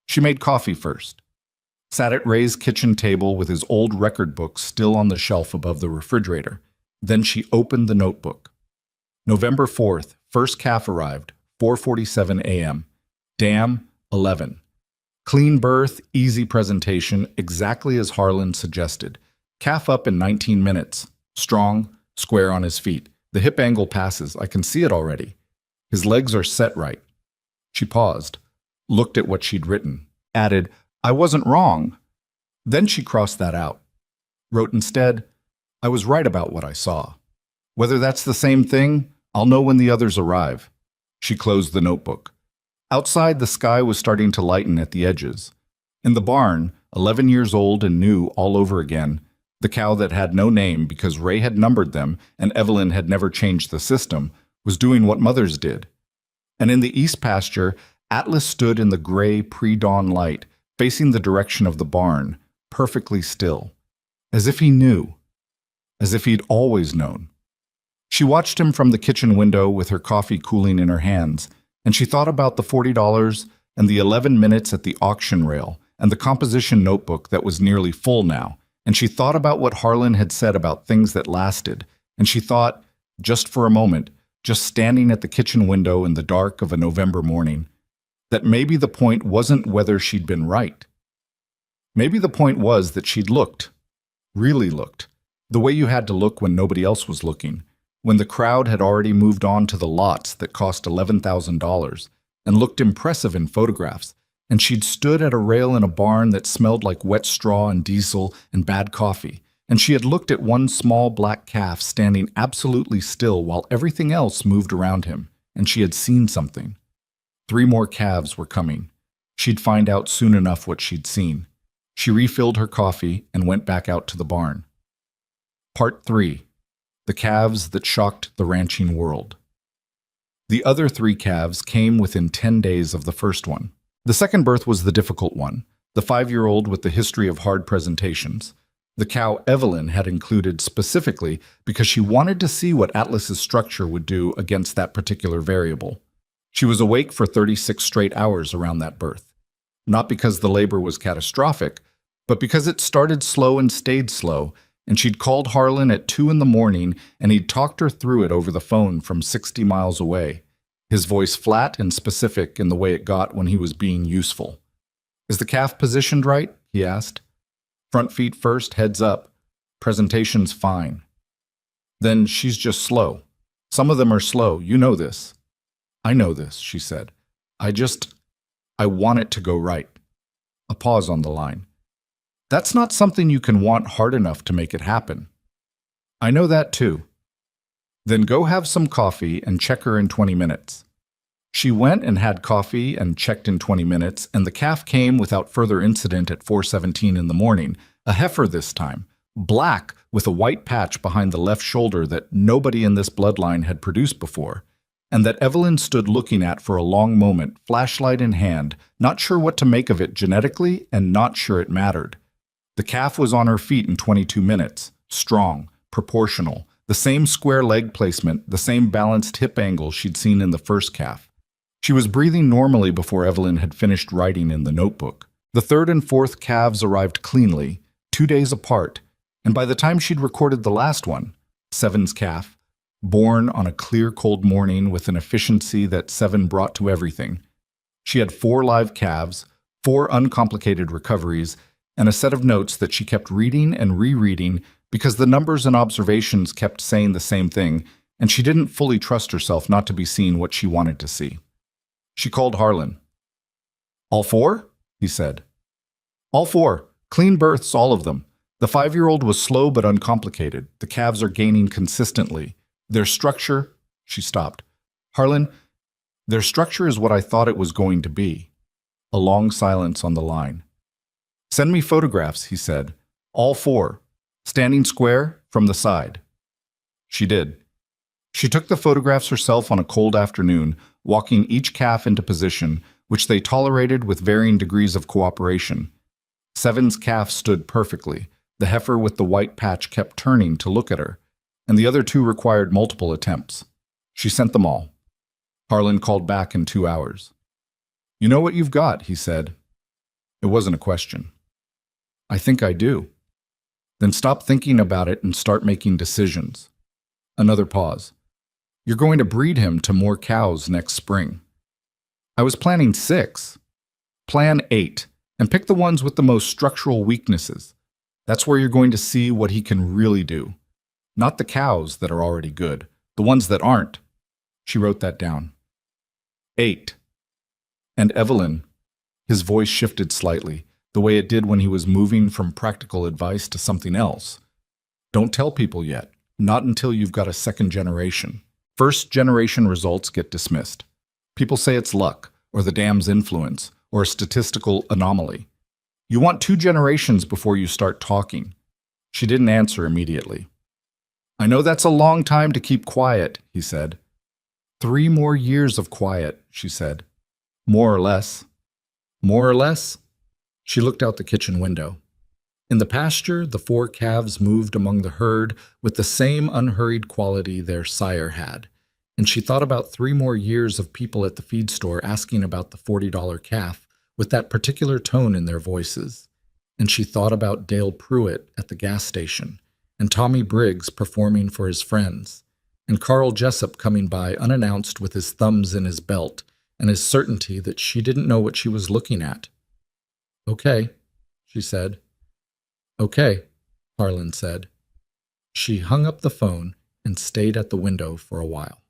She made coffee first, sat at Ray's kitchen table with his old record book still on the shelf above the refrigerator. Then she opened the notebook. November 4th, first calf arrived, 4:47 a.m. Dam, 11. Clean birth, easy presentation, exactly as Harlan suggested. Calf up in 19 minutes. Strong, square on his feet. The hip angle passes. I can see it already. His legs are set right. She paused, looked at what she'd written, added, "I wasn't wrong." Then she crossed that out. Wrote instead, "I was right about what I saw. Whether that's the same thing, I'll know when the others arrive." She closed the notebook. Outside, the sky was starting to lighten at the edges. In the barn, 11 years old and new all over again, the cow that had no name because Ray had numbered them and Evelyn had never changed the system, was doing what mothers did. And in the east pasture, Atlas stood in the gray pre-dawn light, facing the direction of the barn, perfectly still, as if he knew, as if he'd always known. She watched him from the kitchen window with her coffee cooling in her hands, and she thought about the $40 and the 11 minutes at the auction rail and the composition notebook that was nearly full now, and she thought about what Harlan had said about things that lasted, and she thought, just for a moment, just standing at the kitchen window in the dark of a November morning, that maybe the point wasn't whether she'd been right. Maybe the point was that she'd looked, really looked, the way you had to look when nobody else was looking, when the crowd had already moved on to the lots that cost $11,000 and looked impressive in photographs, and she'd stood at a rail in a barn that smelled like wet straw and diesel and bad coffee, and she had looked at one small black calf standing absolutely still while everything else moved around him, and she had seen something. 3 more calves were coming. She'd find out soon enough what she'd seen. She refilled her coffee and went back out to the barn. Part 3. The calves that shocked the ranching world. The other 3 calves came within 10 days of the first one. The second birth was the difficult one, the 5-year-old with the history of hard presentations. The cow Evelyn had included specifically because she wanted to see what Atlas's structure would do against that particular variable. She was awake for 36 straight hours around that birth. Not because the labor was catastrophic, but because it started slow and stayed slow, and she'd called Harlan at 2 in the morning and he'd talked her through it over the phone from 60 miles away, his voice flat and specific in the way it got when he was being useful. "Is the calf positioned right?" he asked. "Front feet first, heads up. Presentation's fine." "Then she's just slow. Some of them are slow, you know this." "I know this," she said. I want it to go right." A pause on the line. "That's not something you can want hard enough to make it happen." "I know that too." "Then go have some coffee and check her in 20 minutes. She went and had coffee and checked in 20 minutes, and the calf came without further incident at 4:17 in the morning, a heifer this time, black with a white patch behind the left shoulder that nobody in this bloodline had produced before, and that Evelyn stood looking at for a long moment, flashlight in hand, not sure what to make of it genetically and not sure it mattered. The calf was on her feet in 22 minutes, strong, proportional, the same square leg placement, the same balanced hip angle she'd seen in the first calf. She was breathing normally before Evelyn had finished writing in the notebook. The 3rd and 4th calves arrived cleanly, 2 days apart, and by the time she'd recorded the last one, Seven's calf, born on a clear, cold morning with an efficiency that 7 brought to everything, she had 4 live calves, 4 uncomplicated recoveries, and a set of notes that she kept reading and rereading because the numbers and observations kept saying the same thing, and she didn't fully trust herself not to be seeing what she wanted to see. She called Harlan. "All 4?" he said. "All 4. Clean births, all of them. The 5-year-old was slow but uncomplicated. The calves are gaining consistently. Their structure..." She stopped. "Harlan, their structure is what I thought it was going to be." A long silence on the line. "Send me photographs," he said. "All 4. Standing square, from the side." She did. She took the photographs herself on a cold afternoon, walking each calf into position, which they tolerated with varying degrees of cooperation. 7's calf stood perfectly. The heifer with the white patch kept turning to look at her, and the other 2 required multiple attempts. She sent them all. Harlan called back in 2 hours. "You know what you've got," he said. It wasn't a question. "I think I do." "Then stop thinking about it and start making decisions." Another pause. "You're going to breed him to more cows next spring." "I was planning 6. Plan 8, and pick the ones with the most structural weaknesses. That's where you're going to see what he can really do. Not the cows that are already good, the ones that aren't." She wrote that down. 8. And Evelyn, his voice shifted slightly, the way it did when he was moving from practical advice to something else. "Don't tell people yet, not until you've got a 2nd generation. 1st generation results get dismissed. People say it's luck, or the dam's influence, or a statistical anomaly. You want 2 generations before you start talking." She didn't answer immediately. "I know that's a long time to keep quiet," he said. 3 more years of quiet," she said. "More or less." "More or less?" She looked out the kitchen window. In the pasture, the 4 calves moved among the herd with the same unhurried quality their sire had, and she thought about 3 more years of people at the feed store asking about the $40 calf with that particular tone in their voices, and she thought about Dale Pruitt at the gas station, and Tommy Briggs performing for his friends, and Carl Jessup coming by unannounced with his thumbs in his belt, and his certainty that she didn't know what she was looking at. "Okay," she said. "Okay," Harlan said. She hung up the phone and stayed at the window for a while.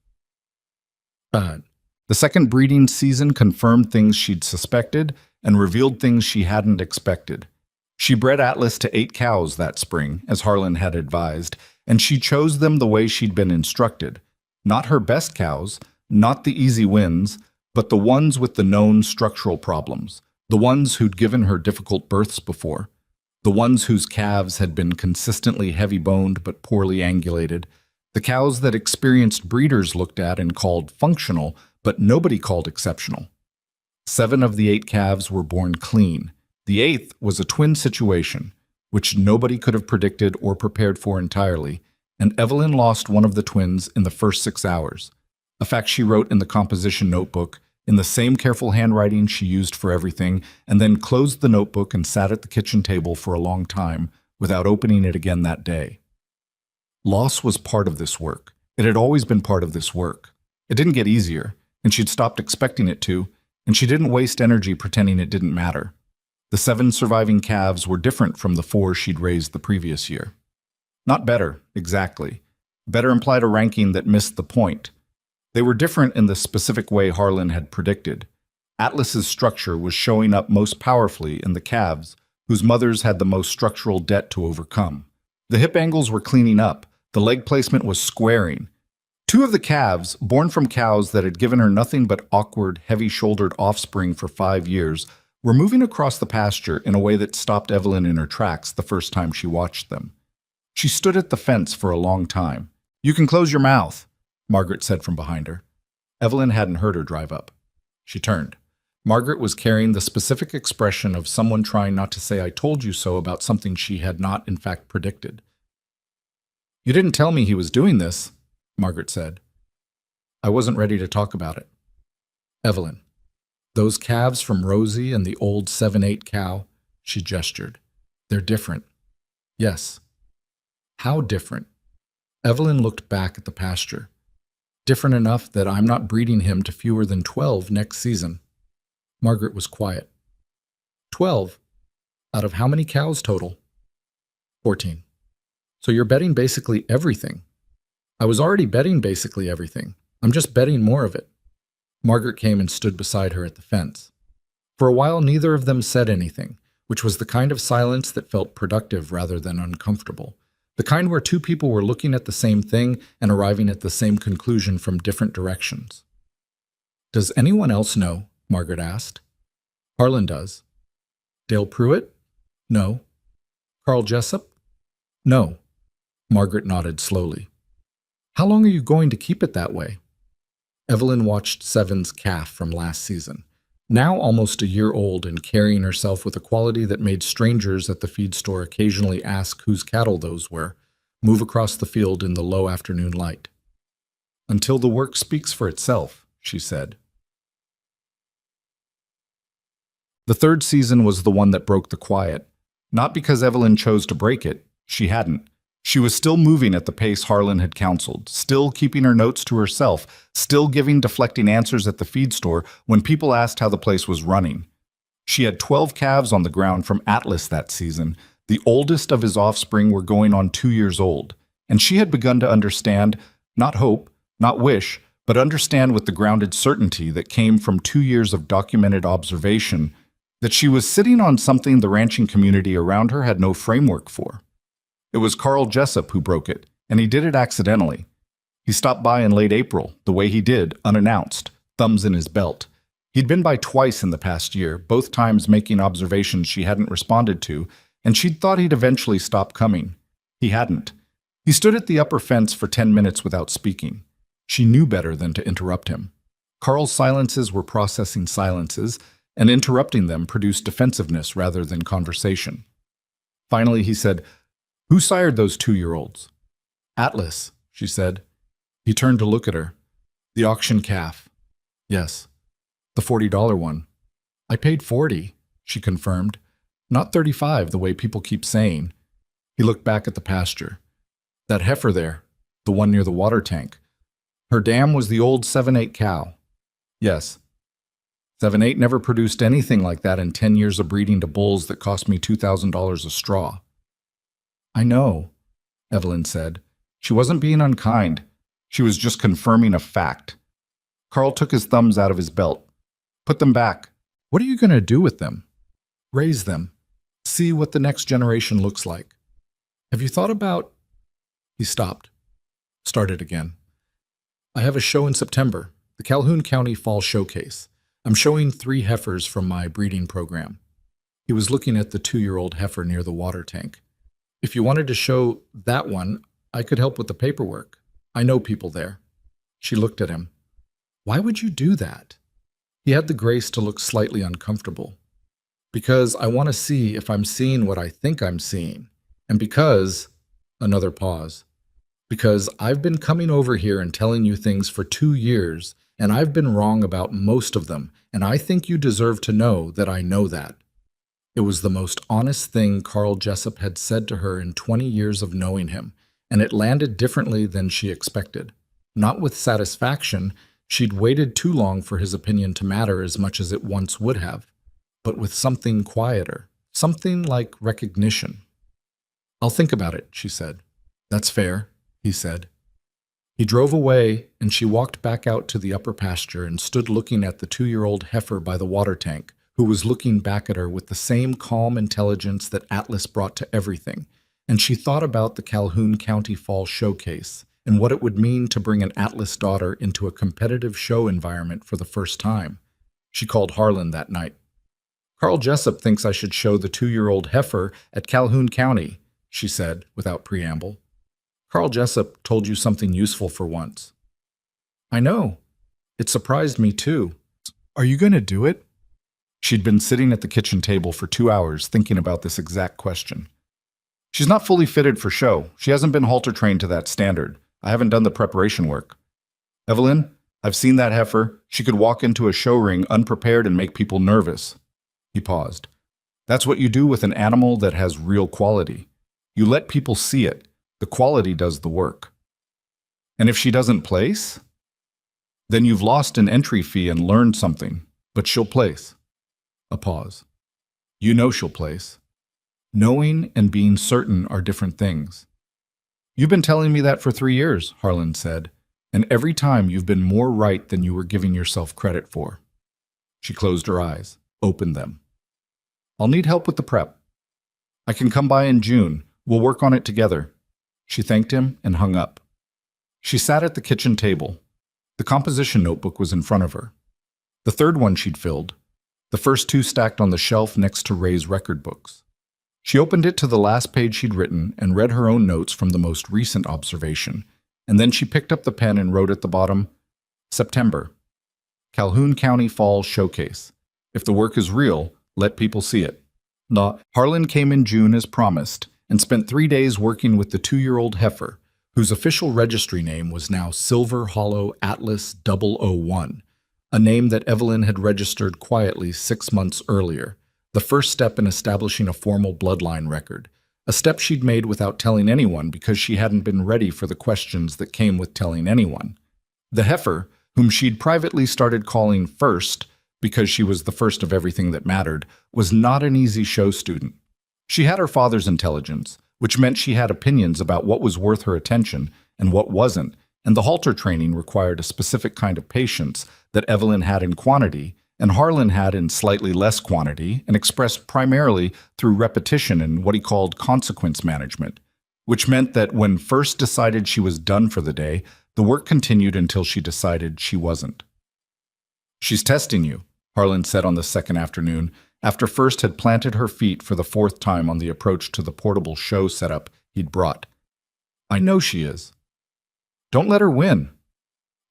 Bad. The second breeding season confirmed things she'd suspected and revealed things she hadn't expected. She bred Atlas to 8 cows that spring, as Harlan had advised, and she chose them the way she'd been instructed. Not her best cows, not the easy wins, but the ones with the known structural problems, the ones who'd given her difficult births before, the ones whose calves had been consistently heavy-boned but poorly angulated, the cows that experienced breeders looked at and called functional, but nobody called exceptional. 7 of the 8 calves were born clean. The 8th was a twin situation, which nobody could have predicted or prepared for entirely, and Evelyn lost one of the twins in the first 6 hours, a fact she wrote in the composition notebook, in the same careful handwriting she used for everything, and then closed the notebook and sat at the kitchen table for a long time without opening it again that day. Loss was part of this work. It had always been part of this work. It didn't get easier, and she'd stopped expecting it to, and she didn't waste energy pretending it didn't matter. The 7 surviving calves were different from the 4 she'd raised the previous year. Not better, exactly. Better implied a ranking that missed the point. They were different in the specific way Harlan had predicted. Atlas's structure was showing up most powerfully in the calves, whose mothers had the most structural debt to overcome. The hip angles were cleaning up. The leg placement was squaring. 2 of the calves, born from cows that had given her nothing but awkward, heavy-shouldered offspring for 5 years, were moving across the pasture in a way that stopped Evelyn in her tracks the first time she watched them. She stood at the fence for a long time. "You can close your mouth," Margaret said from behind her. Evelyn hadn't heard her drive up. She turned. Margaret was carrying the specific expression of someone trying not to say "I told you so" about something she had not, in fact, predicted. "You didn't tell me he was doing this," Margaret said. "I wasn't ready to talk about it." "Evelyn, those calves from Rosie and the old 7/8 cow," she gestured. "They're different." "Yes." "How different?" Evelyn looked back at the pasture. "Different enough that I'm not breeding him to fewer than 12 next season." Margaret was quiet. 12? Out of how many cows total? 14. "So you're betting basically everything." "I was already betting basically everything. I'm just betting more of it." Margaret came and stood beside her at the fence. For a while, neither of them said anything, which was the kind of silence that felt productive rather than uncomfortable. The kind where 2 people were looking at the same thing and arriving at the same conclusion from different directions. "Does anyone else know?" Margaret asked. "Harlan does." "Dale Pruitt?" "No." "Carl Jessup?" "No." Margaret nodded slowly. "How long are you going to keep it that way?" Evelyn watched Seven's calf from last season, now almost a year old and carrying herself with a quality that made strangers at the feed store occasionally ask whose cattle those were, move across the field in the low afternoon light. "Until the work speaks for itself," she said. The 3rd season was the one that broke the quiet. Not because Evelyn chose to break it. She hadn't. She was still moving at the pace Harlan had counseled, still keeping her notes to herself, still giving deflecting answers at the feed store when people asked how the place was running. She had 12 calves on the ground from Atlas that season. The oldest of his offspring were going on 2 years old, and she had begun to understand, not hope, not wish, but understand with the grounded certainty that came from 2 years of documented observation, that she was sitting on something the ranching community around her had no framework for. It was Carl Jessup who broke it, and he did it accidentally. He stopped by in late April, the way he did, unannounced, thumbs in his belt. He'd been by twice in the past year, both times making observations she hadn't responded to, and she'd thought he'd eventually stop coming. He hadn't. He stood at the upper fence for 10 minutes without speaking. She knew better than to interrupt him. Carl's silences were processing silences, and interrupting them produced defensiveness rather than conversation. Finally, he said, "Who sired those 2-year-olds?" "Atlas," she said. He turned to look at her. "The auction calf." "Yes." "The $40 one." "I paid 40, she confirmed. "Not 35, the way people keep saying." He looked back at the pasture. "That heifer there, the one near the water tank. Her dam was the old 7/8 cow." "Yes." 7/8 never produced anything like that in 10 years of breeding to bulls that cost me $2,000 a straw." "I know," Evelyn said. She wasn't being unkind. She was just confirming a fact. Carl took his thumbs out of his belt. "Put them back. What are you going to do with them?" "Raise them. See what the next generation looks like." "Have you thought about—" He stopped. Started again. "I have a show in September, the Calhoun County Fall Showcase. I'm showing 3 heifers from my breeding program." He was looking at the 2-year-old heifer near the water tank. "If you wanted to show that one, I could help with the paperwork. I know people there." She looked at him. "Why would you do that?" He had the grace to look slightly uncomfortable. "Because I want to see if I'm seeing what I think I'm seeing. And because—" Another pause. "Because I've been coming over here and telling you things for 2 years, and I've been wrong about most of them, and I think you deserve to know that I know that." It was the most honest thing Carl Jessup had said to her in 20 years of knowing him, and it landed differently than she expected. Not with satisfaction, she'd waited too long for his opinion to matter as much as it once would have, but with something quieter, something like recognition. "I'll think about it," she said. "That's fair," he said. He drove away, and she walked back out to the upper pasture and stood looking at the 2-year-old heifer by the water tank, who was looking back at her with the same calm intelligence that Atlas brought to everything. And she thought about the Calhoun County Fall Showcase and what it would mean to bring an Atlas daughter into a competitive show environment for the first time. She called Harlan that night. "Carl Jessup thinks I should show the 2-year-old heifer at Calhoun County," she said without preamble. "Carl Jessup told you something useful for once." "I know. It surprised me too. Are you going to do it?" She'd been sitting at the kitchen table for 2 hours thinking about this exact question. "She's not fully fitted for show. She hasn't been halter trained to that standard. I haven't done the preparation work." "Evelyn, I've seen that heifer. She could walk into a show ring unprepared and make people nervous." He paused. "That's what you do with an animal that has real quality. You let people see it. The quality does the work." "And if she doesn't place?" "Then you've lost an entry fee and learned something, but she'll place." A pause. "You know she'll place." "Knowing and being certain are different things." "You've been telling me that for 3 years, Harlan said, "and every time you've been more right than you were giving yourself credit for." She closed her eyes, opened them. "I'll need help with the prep. I can come by in June. We'll work on it together." She thanked him and hung up. She sat at the kitchen table. The composition notebook was in front of her. The 3rd one she'd filled. The first 2 stacked on the shelf next to Ray's record books. She opened it to the last page she'd written and read her own notes from the most recent observation, and then she picked up the pen and wrote at the bottom, "September, Calhoun County Fall Showcase. If the work is real, let people see it." Harlan came in June as promised and spent 3 days working with the 2-year-old heifer, whose official registry name was now Silver Hollow Atlas 001, a name that Evelyn had registered quietly 6 months earlier, the first step in establishing a formal bloodline record, a step she'd made without telling anyone because she hadn't been ready for the questions that came with telling anyone. The heifer, whom she'd privately started calling First because she was the first of everything that mattered, was not an easy show student. She had her father's intelligence, which meant she had opinions about what was worth her attention and what wasn't, and the halter training required a specific kind of patience that Evelyn had in quantity and Harlan had in slightly less quantity and expressed primarily through repetition and what he called consequence management, which meant that when First decided she was done for the day, the work continued until she decided she wasn't. "She's testing you," Harlan said on the second afternoon, after first had planted her feet for the fourth time on the approach to the portable show setup he'd brought. I know she is. Don't let her win.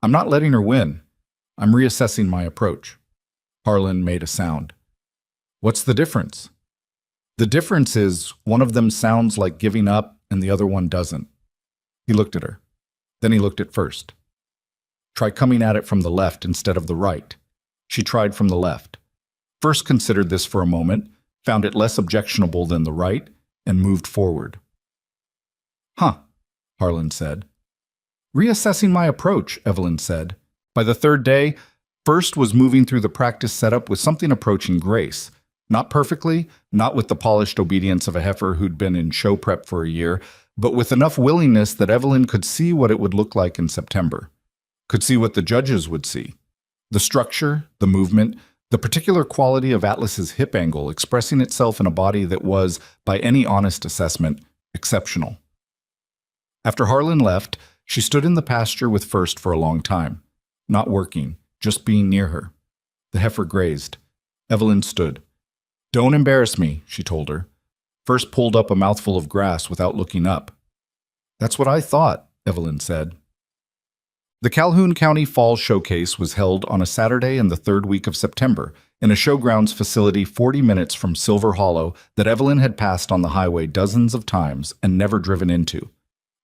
I'm not letting her win. I'm reassessing my approach. Harlan made a sound. What's the difference? The difference is one of them sounds like giving up and the other one doesn't. He looked at her. Then he looked at First. Try coming at it from the left instead of the right. She tried from the left. First considered this for a moment, found it less objectionable than the right, and moved forward. Huh, Harlan said. Reassessing my approach, Evelyn said. By the third day, First was moving through the practice setup with something approaching grace. Not perfectly, not with the polished obedience of a heifer who'd been in show prep for a year, but with enough willingness that Evelyn could see what it would look like in September. Could see what the judges would see. The structure, the movement, the particular quality of Atlas's hip angle expressing itself in a body that was, by any honest assessment, exceptional. After Harlan left, she stood in the pasture with First for a long time. Not working, just being near her. The heifer grazed. Evelyn stood. Don't embarrass me, she told her. First pulled up a mouthful of grass without looking up. That's what I thought, Evelyn said. The Calhoun County Fall Showcase was held on a Saturday in the third week of September in a showgrounds facility 40 minutes from Silver Hollow that Evelyn had passed on the highway dozens of times and never driven into.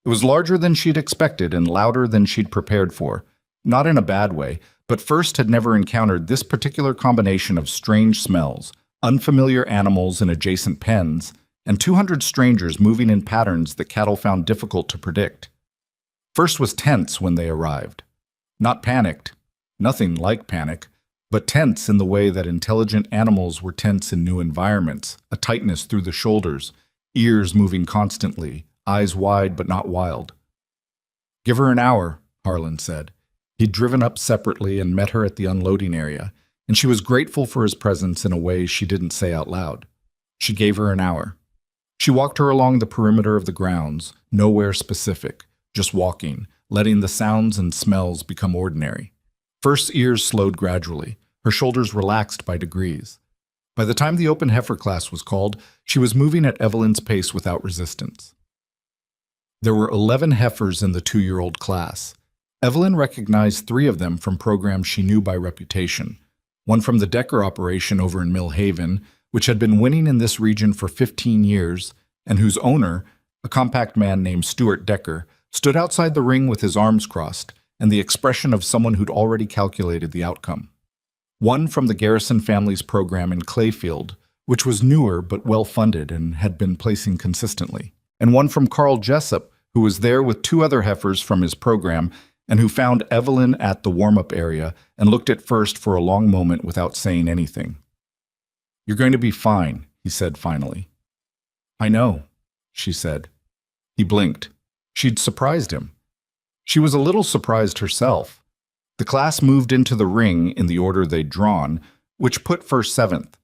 It was larger than she'd expected and louder than she'd prepared for, not in a bad way, but First had never encountered this particular combination of strange smells, unfamiliar animals in adjacent pens, and 200 strangers moving in patterns that cattle found difficult to predict. First was tense when they arrived. Not panicked, nothing like panic, but tense in the way that intelligent animals were tense in new environments, a tightness through the shoulders, ears moving constantly, eyes wide but not wild. Give her an hour, Harlan said. He'd driven up separately and met her at the unloading area, and she was grateful for his presence in a way she didn't say out loud. She gave her an hour. She walked her along the perimeter of the grounds, nowhere specific, just walking, letting the sounds and smells become ordinary. First's ears slowed gradually, her shoulders relaxed by degrees. By the time the open heifer class was called, she was moving at Evelyn's pace without resistance. There were 11 heifers in the 2-year-old class. Evelyn recognized 3 of them from programs she knew by reputation. One from the Decker operation over in Mill Haven, which had been winning in this region for 15 years, and whose owner, a compact man named Stuart Decker, stood outside the ring with his arms crossed and the expression of someone who'd already calculated the outcome. One from the Garrison family's program in Clayfield, which was newer but well-funded and had been placing consistently, and one from Carl Jessup, who was there with 2 other heifers from his program and who found Evelyn at the warm-up area and looked at First for a long moment without saying anything. You're going to be fine, he said finally. I know, she said. He blinked. She'd surprised him. She was a little surprised herself. The class moved into the ring in the order they'd drawn, which put First 7th.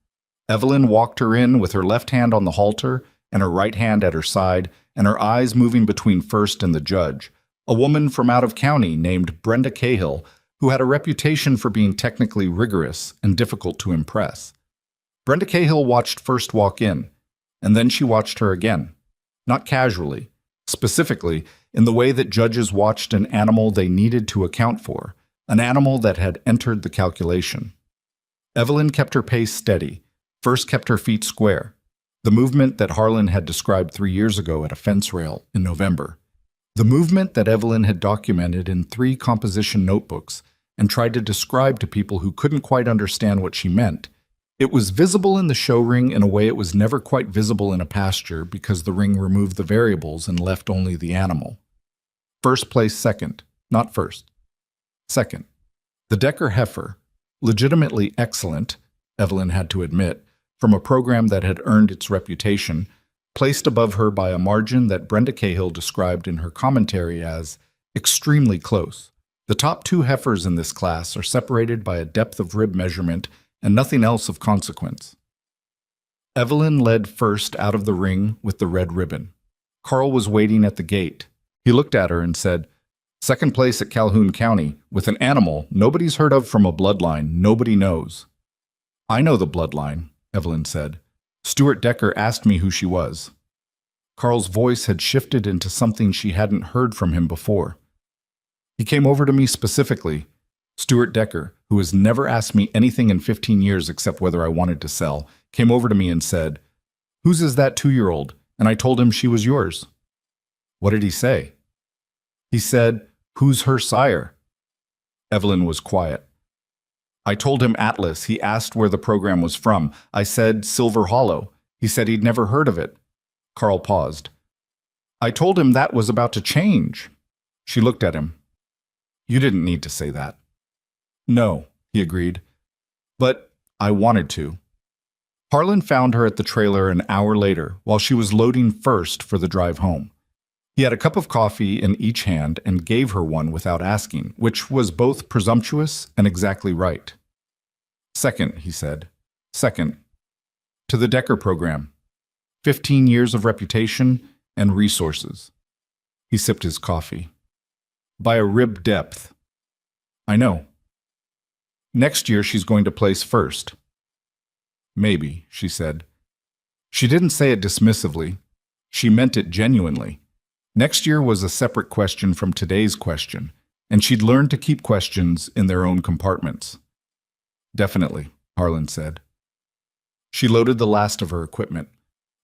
Evelyn walked her in with her left hand on the halter and her right hand at her side, and her eyes moving between First and the judge, a woman from out of county named Brenda Cahill, who had a reputation for being technically rigorous and difficult to impress. Brenda Cahill watched First walk in, and then she watched her again, not casually, specifically in the way that judges watched an animal they needed to account for, an animal that had entered the calculation. Evelyn kept her pace steady. First kept her feet square, the movement that Harlan had described 3 years ago at a fence rail in November. The movement that Evelyn had documented in 3 composition notebooks and tried to describe to people who couldn't quite understand what she meant. It was visible in the show ring in a way it was never quite visible in a pasture because the ring removed the variables and left only the animal. First placed second, not first. Second. The Decker heifer, legitimately excellent, Evelyn had to admit, from a program that had earned its reputation, placed above her by a margin that Brenda Cahill described in her commentary as extremely close. The top 2 heifers in this class are separated by a depth of rib measurement and nothing else of consequence. Evelyn led First out of the ring with the red ribbon. Carl was waiting at the gate. He looked at her and said, "Second place at Calhoun County, with an animal nobody's heard of from a bloodline nobody knows." I know the Bloodline, Evelyn said. Stuart Decker asked me who she was. Carl's voice had shifted into something she hadn't heard from him before. He came over to me specifically. Stuart Decker, who has never asked me anything in 15 years except whether I wanted to sell, came over to me and said, "Whose is that 2-year-old?" And I told him she was yours. What did he say? He said, "Who's her sire?" Evelyn was quiet. I told him Atlas. He asked where the program was from. I said Silver Hollow. He said he'd never heard of it. Carl paused. I told him that was about to change. She looked at him. You didn't need to say that. No, he agreed. But I wanted to. Harlan found her at the trailer an hour later while she was loading first for the drive home. He had a cup of coffee in each hand and gave her one without asking, which was both presumptuous and exactly right. Second, he said. Second, to the Decker program. 15 years of reputation and resources. He sipped his coffee. By a rib depth. I know. Next year she's going to place first. Maybe, she said. She didn't say it dismissively. She meant it genuinely. Next year was a separate question from today's question, and she'd learned to keep questions in their own compartments. Definitely, Harlan said. She loaded the last of her equipment,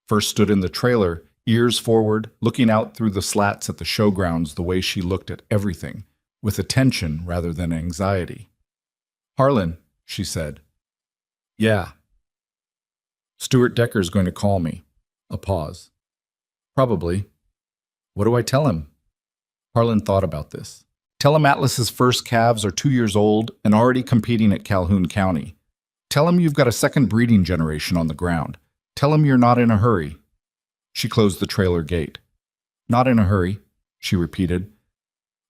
first stood in the trailer, ears forward, looking out through the slats at the showgrounds the way she looked at everything, with attention rather than anxiety. Harlan, she said. Yeah. Stuart Decker's going to call me. A pause. Probably. What do I tell him? Harlan thought about this. Tell him Atlas's first calves are 2 years old and already competing at Calhoun County. Tell him you've got a second breeding generation on the ground. Tell him you're not in a hurry. She closed the trailer gate. Not in a hurry, she repeated.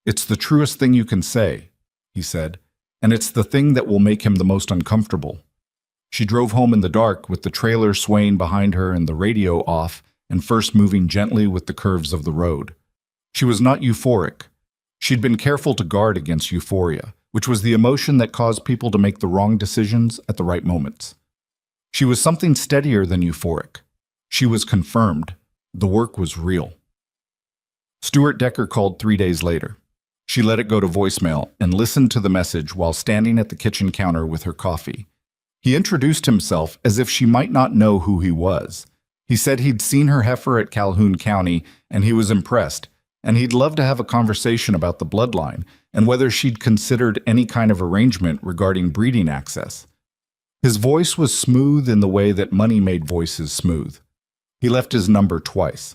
It's the truest thing you can say, he said, and it's the thing that will make him the most uncomfortable. She drove home in the dark with the trailer swaying behind her and the radio off and first moving gently with the curves of the road. She was not euphoric. She'd been careful to guard against euphoria, which was the emotion that caused people to make the wrong decisions at the right moments. She was something steadier than euphoric. She was confirmed. The work was real. Stuart Decker called 3 days later. She let it go to voicemail and listened to the message while standing at the kitchen counter with her coffee. He introduced himself as if she might not know who he was. He said he'd seen her heifer at Calhoun County and he was impressed, and he'd love to have a conversation about the Bloodline and whether she'd considered any kind of arrangement regarding breeding access. His voice was smooth in the way that money made voices smooth. He left his number twice.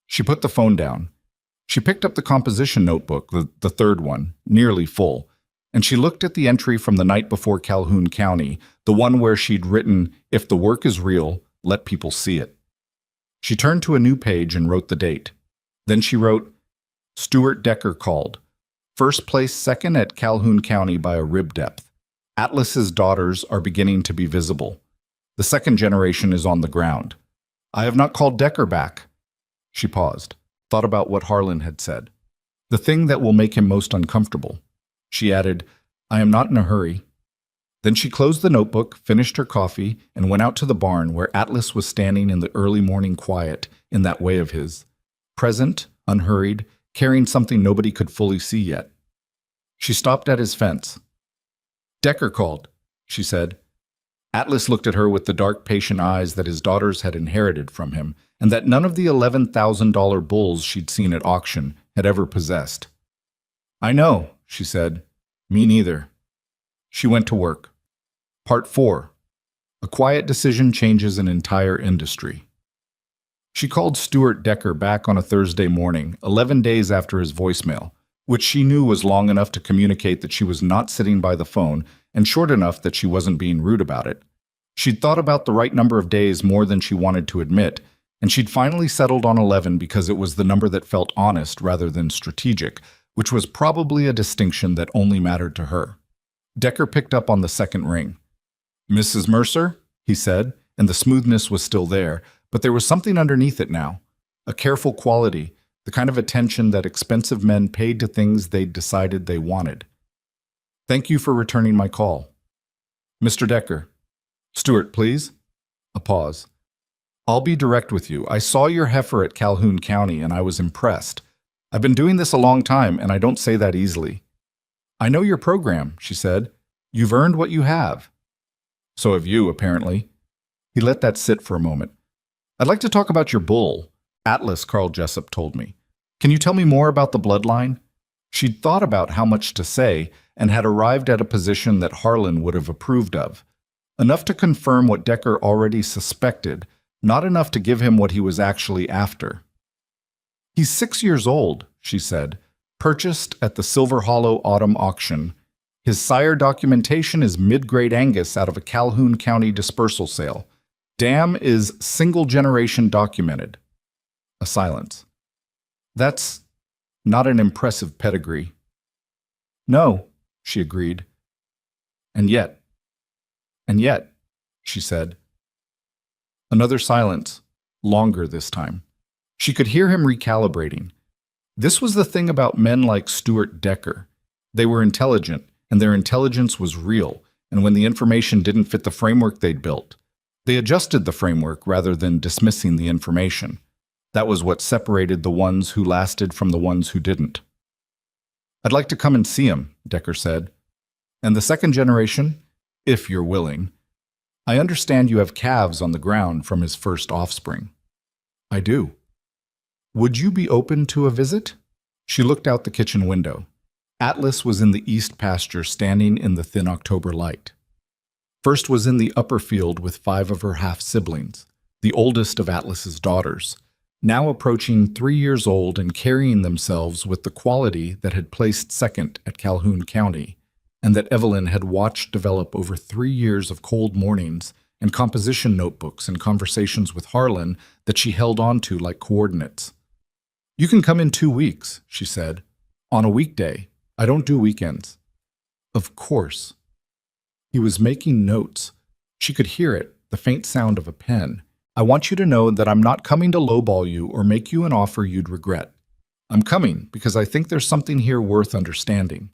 She put the phone down. She picked up the composition notebook, the third one, nearly full, and she looked at the entry from the night before Calhoun County, the one where she'd written, "If the work is real, let people see it." She turned to a new page and wrote the date. Then she wrote, Stuart Decker called. First place second at Calhoun County by a rib depth. Atlas's daughters are beginning to be visible. The second generation is on the ground. I have not called Decker back. She paused, thought about what Harlan had said. The thing that will make him most uncomfortable. She added, I am not in a hurry. Then she closed the notebook, finished her coffee, and went out to the barn where Atlas was standing in the early morning quiet in that way of his. Present, unhurried, carrying something nobody could fully see yet. She stopped at his fence. Decker called, she said. Atlas looked at her with the dark, patient eyes that his daughters had inherited from him, and that none of the $11,000 bulls she'd seen at auction had ever possessed. I know, she said. Me neither. She went to work. Part 4. A quiet decision changes an entire industry. She called Stuart Decker back on a Thursday morning, 11 days after his voicemail, which she knew was long enough to communicate that she was not sitting by the phone and short enough that she wasn't being rude about it. She'd thought about the right number of days more than she wanted to admit, and she'd finally settled on 11 because it was the number that felt honest rather than strategic, which was probably a distinction that only mattered to her. Decker picked up on the second ring. Mrs. Mercer, he said, and the smoothness was still there, but there was something underneath it now, a careful quality, the kind of attention that expensive men paid to things they'd decided they wanted. Thank you for returning my call. Mr. Decker. Stewart, please. A pause. I'll be direct with you. I saw your heifer at Calhoun County and I was impressed. I've been doing this a long time and I don't say that easily. I know your program, she said. You've earned what you have. So have you, apparently. He let that sit for a moment. I'd like to talk about your bull. Atlas, Carl Jessup told me. Can you tell me more about the bloodline? She'd thought about how much to say and had arrived at a position that Harlan would have approved of. Enough to confirm what Decker already suspected, not enough to give him what he was actually after. He's 6 years old, she said, purchased at the Silver Hollow Autumn Auction. His sire documentation is mid-grade Angus out of a Calhoun County dispersal sale. Dam is single-generation documented. A silence. That's not an impressive pedigree. No, she agreed. And yet, she said. Another silence, longer this time. She could hear him recalibrating. This was the thing about men like Stuart Decker. They were intelligent, and their intelligence was real, and when the information didn't fit the framework they'd built, they adjusted the framework rather than dismissing the information. That was what separated the ones who lasted from the ones who didn't. I'd like to come and see him, Decker said. And the second generation, if you're willing. I understand you have calves on the ground from his first offspring. I do. Would you be open to a visit? She looked out the kitchen window. Atlas was in the east pasture standing in the thin October light. First was in the upper field with 5 of her half-siblings, the oldest of Atlas's daughters, now approaching 3 years old and carrying themselves with the quality that had placed second at Calhoun County, and that Evelyn had watched develop over 3 years of cold mornings and composition notebooks and conversations with Harlan that she held on to like coordinates. You can come in 2 weeks, she said. On a weekday. I don't do weekends. Of course. He was making notes. She could hear it, the faint sound of a pen. I want you to know that I'm not coming to lowball you or make you an offer you'd regret. I'm coming because I think there's something here worth understanding.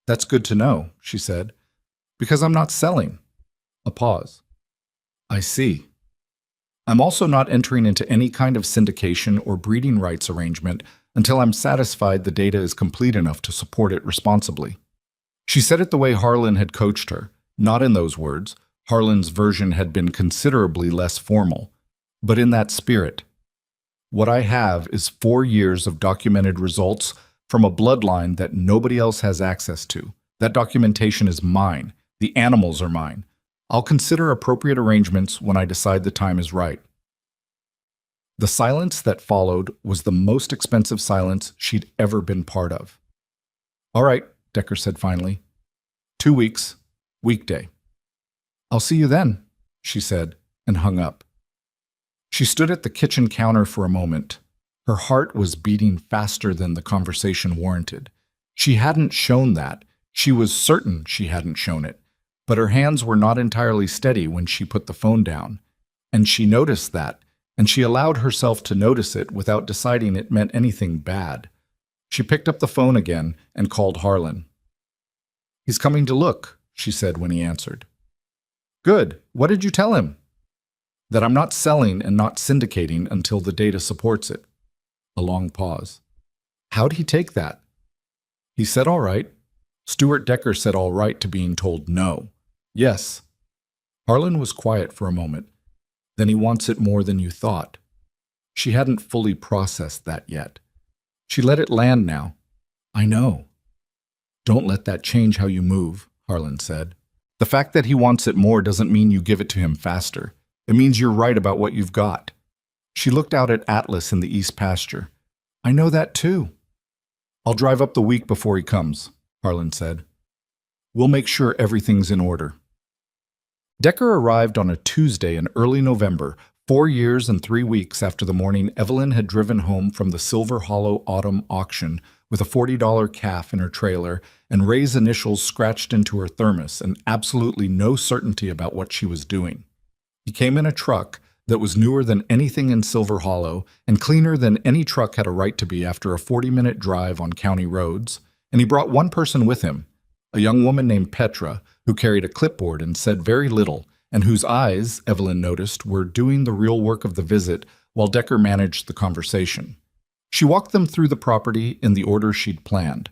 That's good to know, she said, because I'm not selling. A pause. I see. I'm also not entering into any kind of syndication or breeding rights arrangement until I'm satisfied the data is complete enough to support it responsibly. She said it the way Harlan had coached her, not in those words. Harlan's version had been considerably less formal, but in that spirit. What I have is 4 years of documented results from a bloodline that nobody else has access to. That documentation is mine. The animals are mine. I'll consider appropriate arrangements when I decide the time is right. The silence that followed was the most expensive silence she'd ever been part of. All right, Decker said finally. 2 weeks, weekday. I'll see you then, she said, and hung up. She stood at the kitchen counter for a moment. Her heart was beating faster than the conversation warranted. She hadn't shown that. She was certain she hadn't shown it. But her hands were not entirely steady when she put the phone down. And she noticed that, and she allowed herself to notice it without deciding it meant anything bad. She picked up the phone again and called Harlan. He's coming to look, she said when he answered. Good. What did you tell him? That I'm not selling and not syndicating until the data supports it. A long pause. How'd he take that? He said all right. Stuart Decker said all right to being told no. Yes. Harlan was quiet for a moment. Then he wants it more than you thought. She hadn't fully processed that yet. She let it land now. I know. Don't let that change how you move, Harlan said. The fact that he wants it more doesn't mean you give it to him faster. It means you're right about what you've got. She looked out at Atlas in the east pasture. I know that too. I'll drive up the week before he comes, Harlan said. We'll make sure everything's in order. Decker arrived on a Tuesday in early November, 4 years and 3 weeks after the morning Evelyn had driven home from the Silver Hollow Autumn Auction with a $40 calf in her trailer and Ray's initials scratched into her thermos and absolutely no certainty about what she was doing. He came in a truck that was newer than anything in Silver Hollow and cleaner than any truck had a right to be after a 40-minute drive on county roads, and he brought one person with him, a young woman named Petra, who carried a clipboard and said very little and whose eyes, Evelyn noticed, were doing the real work of the visit while Decker managed the conversation. She walked them through the property in the order she'd planned.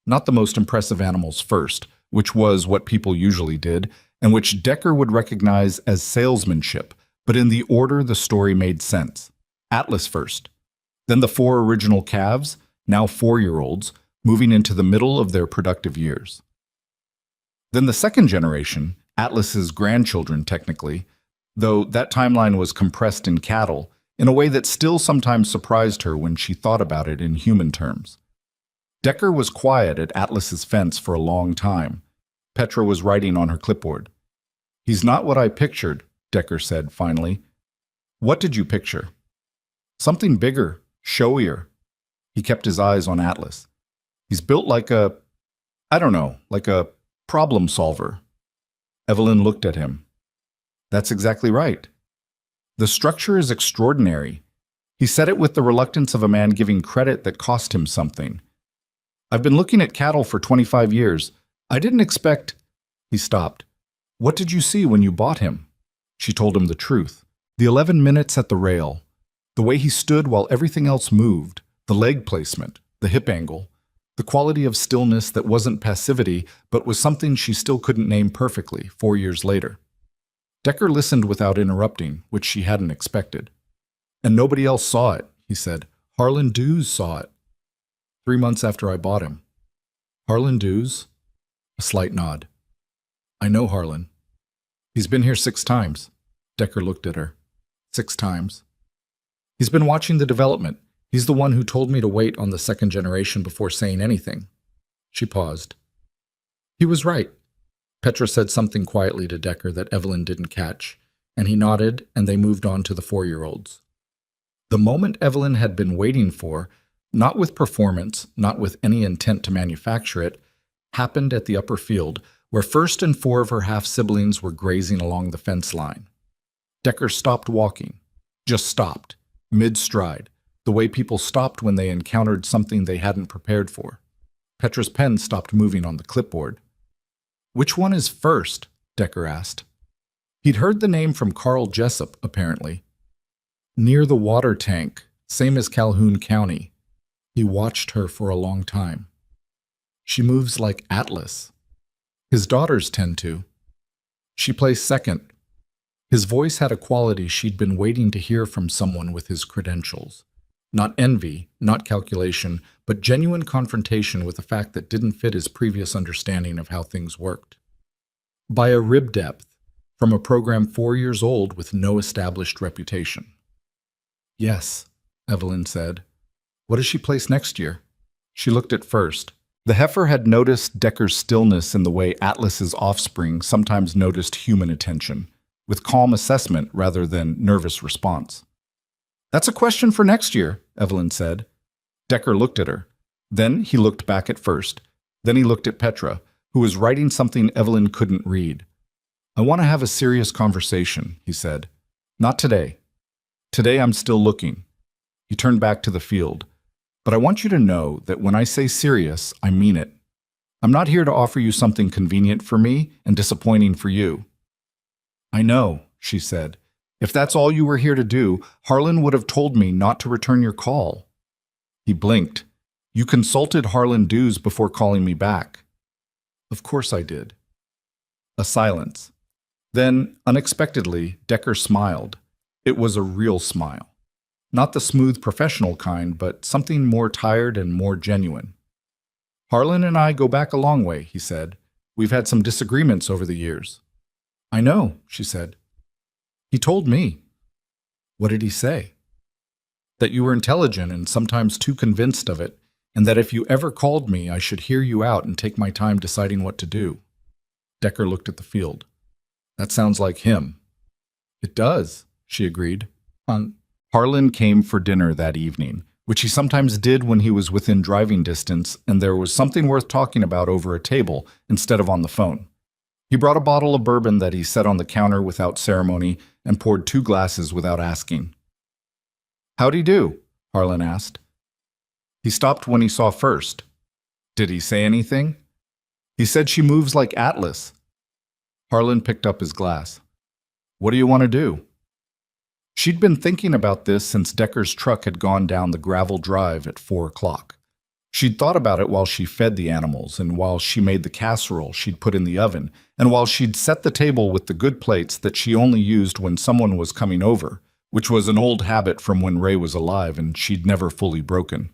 Not the most impressive animals first, which was what people usually did, and which Decker would recognize as salesmanship, but in the order the story made sense. Atlas first. Then the 4 original calves, now 4-year-olds, moving into the middle of their productive years. Then the second generation, Atlas's grandchildren technically, though that timeline was compressed in cattle, in a way that still sometimes surprised her when she thought about it in human terms. Decker was quiet at Atlas's fence for a long time. Petra was writing on her clipboard. "He's not what I pictured," Decker said finally. "What did you picture?" "Something bigger, showier." He kept his eyes on Atlas. "He's built like like a problem solver." Evelyn looked at him. "That's exactly right. The structure is extraordinary." He said it with the reluctance of a man giving credit that cost him something. "I've been looking at cattle for 25 years. I didn't expect—" He stopped. "What did you see when you bought him?" She told him the truth. The 11 minutes at the rail, the way he stood while everything else moved, the leg placement, the hip angle, the quality of stillness that wasn't passivity but was something she still couldn't name perfectly 4 years later. Decker listened without interrupting, which she hadn't expected. "And nobody else saw it," he said. "Harlan Dews saw it. 3 months after I bought him." "Harlan Dews?" A slight nod. "I know Harlan. He's been here 6 times. Decker looked at her. 6 times. "He's been watching the development. He's the one who told me to wait on the second generation before saying anything." She paused. "He was right." Petra said something quietly to Decker that Evelyn didn't catch, and he nodded, and they moved on to the 4-year-olds. The moment Evelyn had been waiting for, not with performance, not with any intent to manufacture it, happened at the upper field, where First and 4 of her half-siblings were grazing along the fence line. Decker stopped walking. Just stopped, mid-stride, the way people stopped when they encountered something they hadn't prepared for. Petra's pen stopped moving on the clipboard. "Which one is first?" Decker asked. He'd heard the name from Carl Jessup, apparently. "Near the water tank, same as Calhoun County." He watched her for a long time. "She moves like Atlas. His daughters tend to. She plays second." His voice had a quality she'd been waiting to hear from someone with his credentials. Not envy, not calculation, but genuine confrontation with a fact that didn't fit his previous understanding of how things worked. By a rib depth, from a program 4 years old with no established reputation. "Yes," Evelyn said. "What does she place next year?" She looked at First. The heifer had noticed Decker's stillness in the way Atlas's offspring sometimes noticed human attention, with calm assessment rather than nervous response. "That's a question for next year," Evelyn said. Decker looked at her. Then he looked back at First. Then he looked at Petra, who was writing something Evelyn couldn't read. "I want to have a serious conversation," he said. "Not today. Today I'm still looking." He turned back to the field. "But I want you to know that when I say serious, I mean it. I'm not here to offer you something convenient for me and disappointing for you." "I know," she said. "If that's all you were here to do, Harlan would have told me not to return your call." He blinked. "You consulted Harlan Dews before calling me back." "Of course I did." A silence. Then, unexpectedly, Decker smiled. It was a real smile. Not the smooth professional kind, but something more tired and more genuine. "Harlan and I go back a long way," he said. "We've had some disagreements over the years." "I know," she said. "He told me." "What did he say?" "That you were intelligent and sometimes too convinced of it, and that if you ever called me, I should hear you out and take my time deciding what to do." Decker looked at the field. "That sounds like him." "It does," she agreed. Harlan came for dinner that evening, which he sometimes did when he was within driving distance and there was something worth talking about over a table instead of on the phone. He brought a bottle of bourbon that he set on the counter without ceremony and poured 2 glasses without asking. "How'd he do?" Harlan asked. "He stopped when he saw First." "Did he say anything?" "He said she moves like Atlas." Harlan picked up his glass. What do you want to do? She'd been thinking about this since Decker's truck had gone down the gravel drive at 4 o'clock. She'd thought about it while she fed the animals, and while she made the casserole she'd put in the oven, and while she'd set the table with the good plates that she only used when someone was coming over, which was an old habit from when Ray was alive and she'd never fully broken.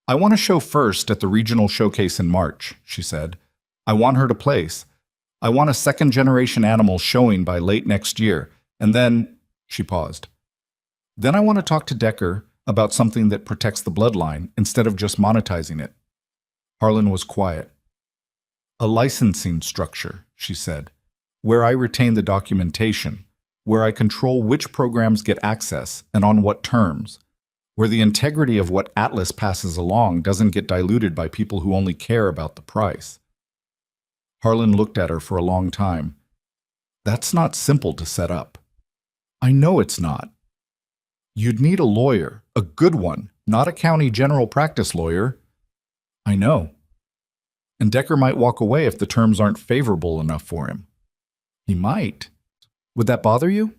I want to show first at the regional showcase in March, she said. I want her to place. I want a second-generation animal showing by late next year, and then, she paused. Then I want to talk to Decker about something that protects the bloodline instead of just monetizing it. Harlan was quiet. A licensing structure, she said, where I retain the documentation, where I control which programs get access and on what terms, where the integrity of what Atlas passes along doesn't get diluted by people who only care about the price. Harlan looked at her for a long time. That's not simple to set up. I know it's not. You'd need a lawyer, a good one, not a county general practice lawyer. I know. And Decker might walk away if the terms aren't favorable enough for him. He might. Would that bother you?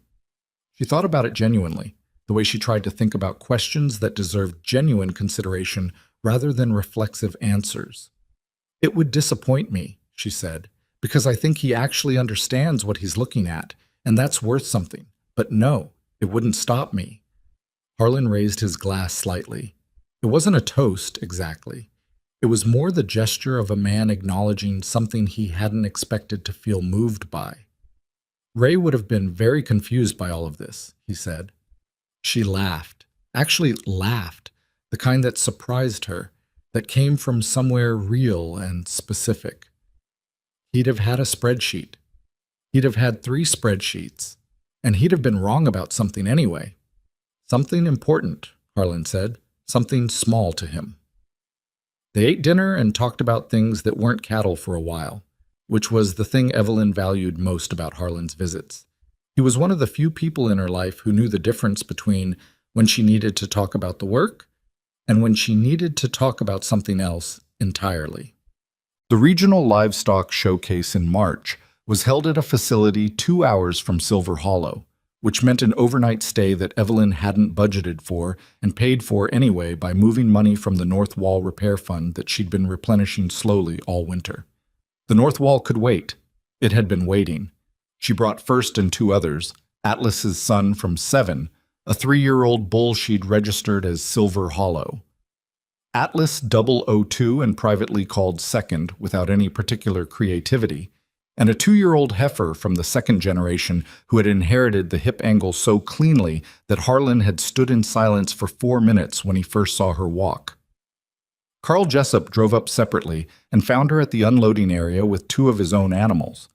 She thought about it genuinely, the way she tried to think about questions that deserved genuine consideration rather than reflexive answers. It would disappoint me, she said, because I think he actually understands what he's looking at, and that's worth something. But no, it wouldn't stop me. Harlan raised his glass slightly. It wasn't a toast, exactly. It was more the gesture of a man acknowledging something he hadn't expected to feel moved by. Ray would have been very confused by all of this, he said. She laughed, actually laughed, the kind that surprised her, that came from somewhere real and specific. He'd have had a spreadsheet. He'd have had 3 spreadsheets. And he'd have been wrong about something anyway. Something important, Harlan said, something small to him. They ate dinner and talked about things that weren't cattle for a while, which was the thing Evelyn valued most about Harlan's visits. He was one of the few people in her life who knew the difference between when she needed to talk about the work and when she needed to talk about something else entirely. The regional livestock showcase in March was held at a facility 2 hours from Silver Hollow, which meant an overnight stay that Evelyn hadn't budgeted for and paid for anyway by moving money from the North Wall repair fund that she'd been replenishing slowly all winter. The North Wall could wait. It had been waiting. She brought First and 2 others, Atlas's son from 7, a 3-year-old bull she'd registered as Silver Hollow. Atlas 002 and privately called Second without any particular creativity, and a 2-year-old heifer from the second generation who had inherited the hip angle so cleanly that Harlan had stood in silence for 4 minutes when he first saw her walk. Carl Jessup drove up separately and found her at the unloading area with 2 of his own animals.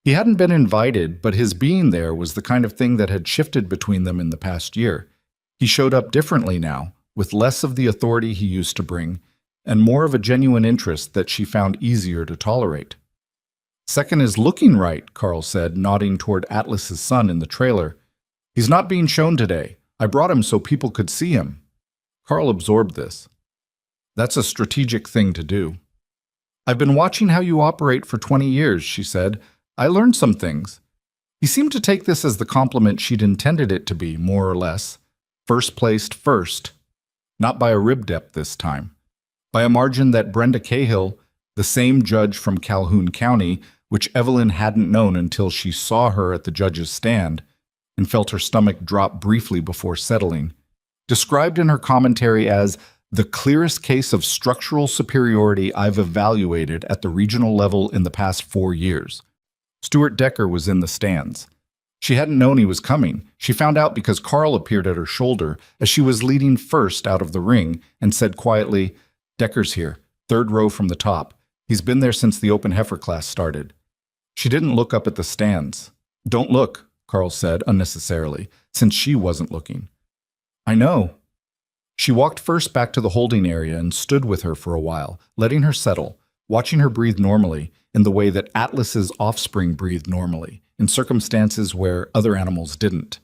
He hadn't been invited, but his being there was the kind of thing that had shifted between them in the past year. He showed up differently now, with less of the authority he used to bring, and more of a genuine interest that she found easier to tolerate. Second is looking right, Carl said, nodding toward Atlas's son in the trailer. He's not being shown today. I brought him so people could see him. Carl absorbed this. That's a strategic thing to do. I've been watching how you operate for 20 years, she said. I learned some things. He seemed to take this as the compliment she'd intended it to be, more or less. First placed first. Not by a rib depth this time. By a margin that Brenda Cahill, the same judge from Calhoun County, which Evelyn hadn't known until she saw her at the judge's stand and felt her stomach drop briefly before settling, described in her commentary as the clearest case of structural superiority I've evaluated at the regional level in the past 4 years. Stuart Decker was in the stands. She hadn't known he was coming. She found out because Carl appeared at her shoulder as she was leading First out of the ring and said quietly, "Decker's here, 3rd row from the top. He's been there since the open heifer class started." She didn't look up at the stands. "Don't look," Carl said unnecessarily, since she wasn't looking. "I know." She walked First back to the holding area and stood with her for a while, letting her settle, watching her breathe normally in the way that Atlas's offspring breathed normally, in circumstances where other animals didn't.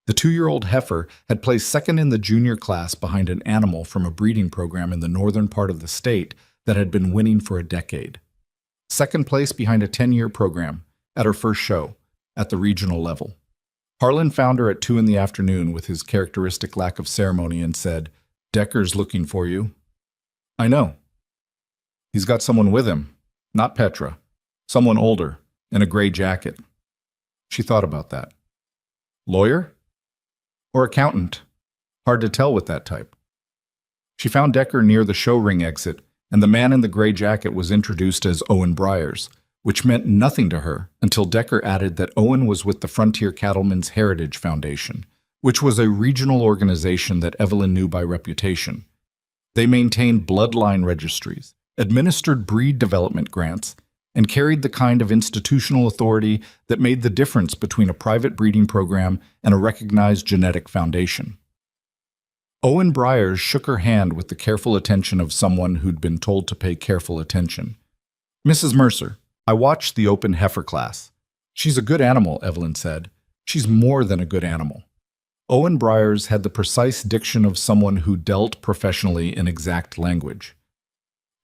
The 2-year-old heifer had placed second in the junior class behind an animal from a breeding program in the northern part of the state that had been winning for a decade. Second place behind a 10-year program, at her first show, at the regional level. Harlan found her at 2 in the afternoon with his characteristic lack of ceremony and said, "Decker's looking for you." "I know. He's got someone with him, not Petra. Someone older, in a gray jacket." She thought about that. Lawyer? Or accountant? Hard to tell with that type. She found Decker near the show ring exit, and the man in the gray jacket was introduced as Owen Briers, which meant nothing to her until Decker added that Owen was with the Frontier Cattlemen's Heritage Foundation, which was a regional organization that Evelyn knew by reputation. They maintained bloodline registries, administered breed development grants, and carried the kind of institutional authority that made the difference between a private breeding program and a recognized genetic foundation. Owen Briers shook her hand with the careful attention of someone who'd been told to pay careful attention. "Mrs. Mercer, I watched the open heifer class. She's a good animal," Evelyn said. "She's more than a good animal." Owen Briers had the precise diction of someone who dealt professionally in exact language.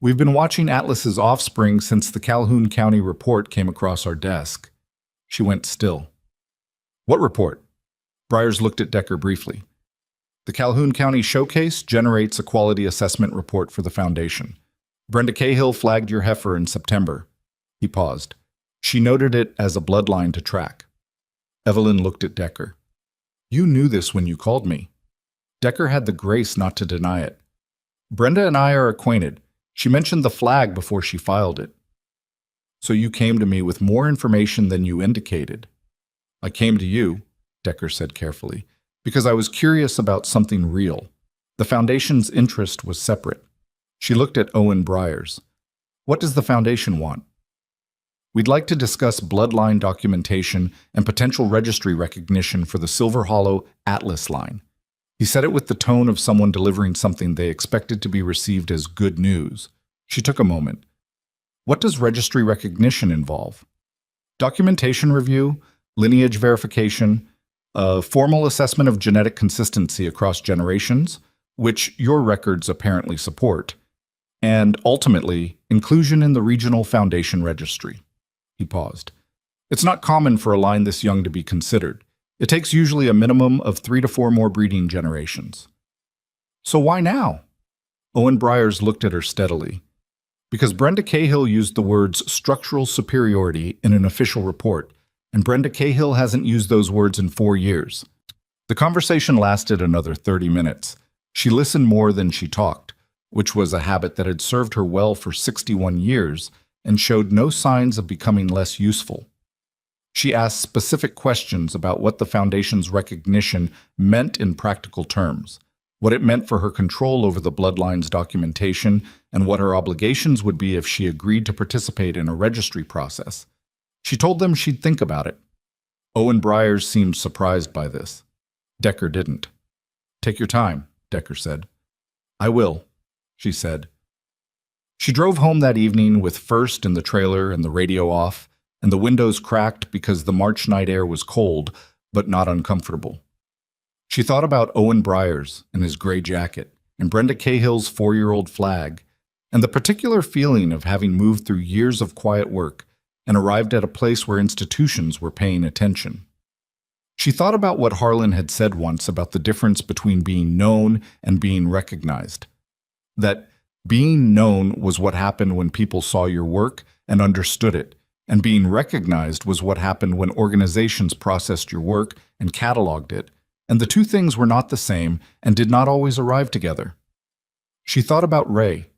"We've been watching Atlas's offspring since the Calhoun County report came across our desk." She went still. "What report?" Briers looked at Decker briefly. "The Calhoun County Showcase generates a quality assessment report for the foundation. Brenda Cahill flagged your heifer in September." He paused. "She noted it as a bloodline to track." Evelyn looked at Decker. "You knew this when you called me." Decker had the grace not to deny it. "Brenda and I are acquainted. She mentioned the flag before she filed it." "So you came to me with more information than you indicated." "I came to you," Decker said carefully, "because I was curious about something real. The foundation's interest was separate." She looked at Owen Briers. "What does the foundation want?" "We'd like to discuss bloodline documentation and potential registry recognition for the Silver Hollow Atlas line." He said it with the tone of someone delivering something they expected to be received as good news. She took a moment. "What does registry recognition involve?" "Documentation review, lineage verification, a formal assessment of genetic consistency across generations, which your records apparently support, and ultimately, inclusion in the regional foundation registry." He paused. "It's not common for a line this young to be considered. It takes usually a minimum of 3 to 4 more breeding generations." "So why now?" Owen Briers looked at her steadily. "Because Brenda Cahill used the words structural superiority in an official report, and Brenda Cahill hasn't used those words in 4 years. The conversation lasted another 30 minutes. She listened more than she talked, which was a habit that had served her well for 61 years and showed no signs of becoming less useful. She asked specific questions about what the Foundation's recognition meant in practical terms, what it meant for her control over the Bloodline's documentation, and what her obligations would be if she agreed to participate in a registry process. She told them she'd think about it. Owen Briers seemed surprised by this. Decker didn't. "Take your time," Decker said. "I will," she said. She drove home that evening with First in the trailer and the radio off, and the windows cracked because the March night air was cold, but not uncomfortable. She thought about Owen Briers and his gray jacket, and Brenda Cahill's 4-year-old flag, and the particular feeling of having moved through years of quiet work and arrived at a place where institutions were paying attention. She thought about what Harlan had said once about the difference between being known and being recognized. That being known was what happened when people saw your work and understood it, and being recognized was what happened when organizations processed your work and cataloged it, and the two things were not the same and did not always arrive together. She thought about Ray.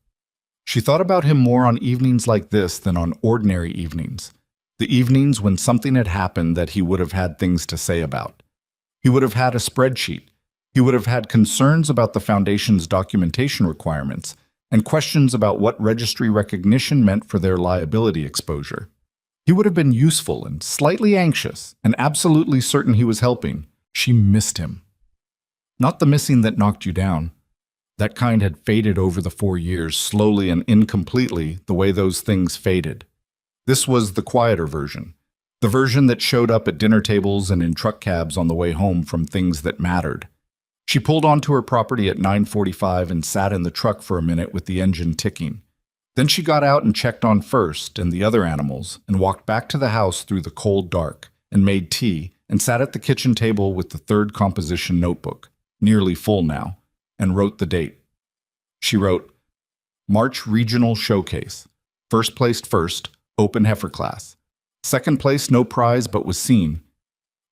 She thought about him more on evenings like this than on ordinary evenings, the evenings when something had happened that he would have had things to say about. He would have had a spreadsheet. He would have had concerns about the Foundation's documentation requirements and questions about what registry recognition meant for their liability exposure. He would have been useful and slightly anxious and absolutely certain he was helping. She missed him. Not the missing that knocked you down. That kind had faded over the 4 years, slowly and incompletely, the way those things faded. This was the quieter version, the version that showed up at dinner tables and in truck cabs on the way home from things that mattered. She pulled onto her property at 9:45 and sat in the truck for a minute with the engine ticking. Then she got out and checked on First and the other animals and walked back to the house through the cold dark and made tea and sat at the kitchen table with the third composition notebook, nearly full now, and wrote the date. She wrote, March Regional Showcase. First placed first, open heifer class. Second place, no prize but was seen.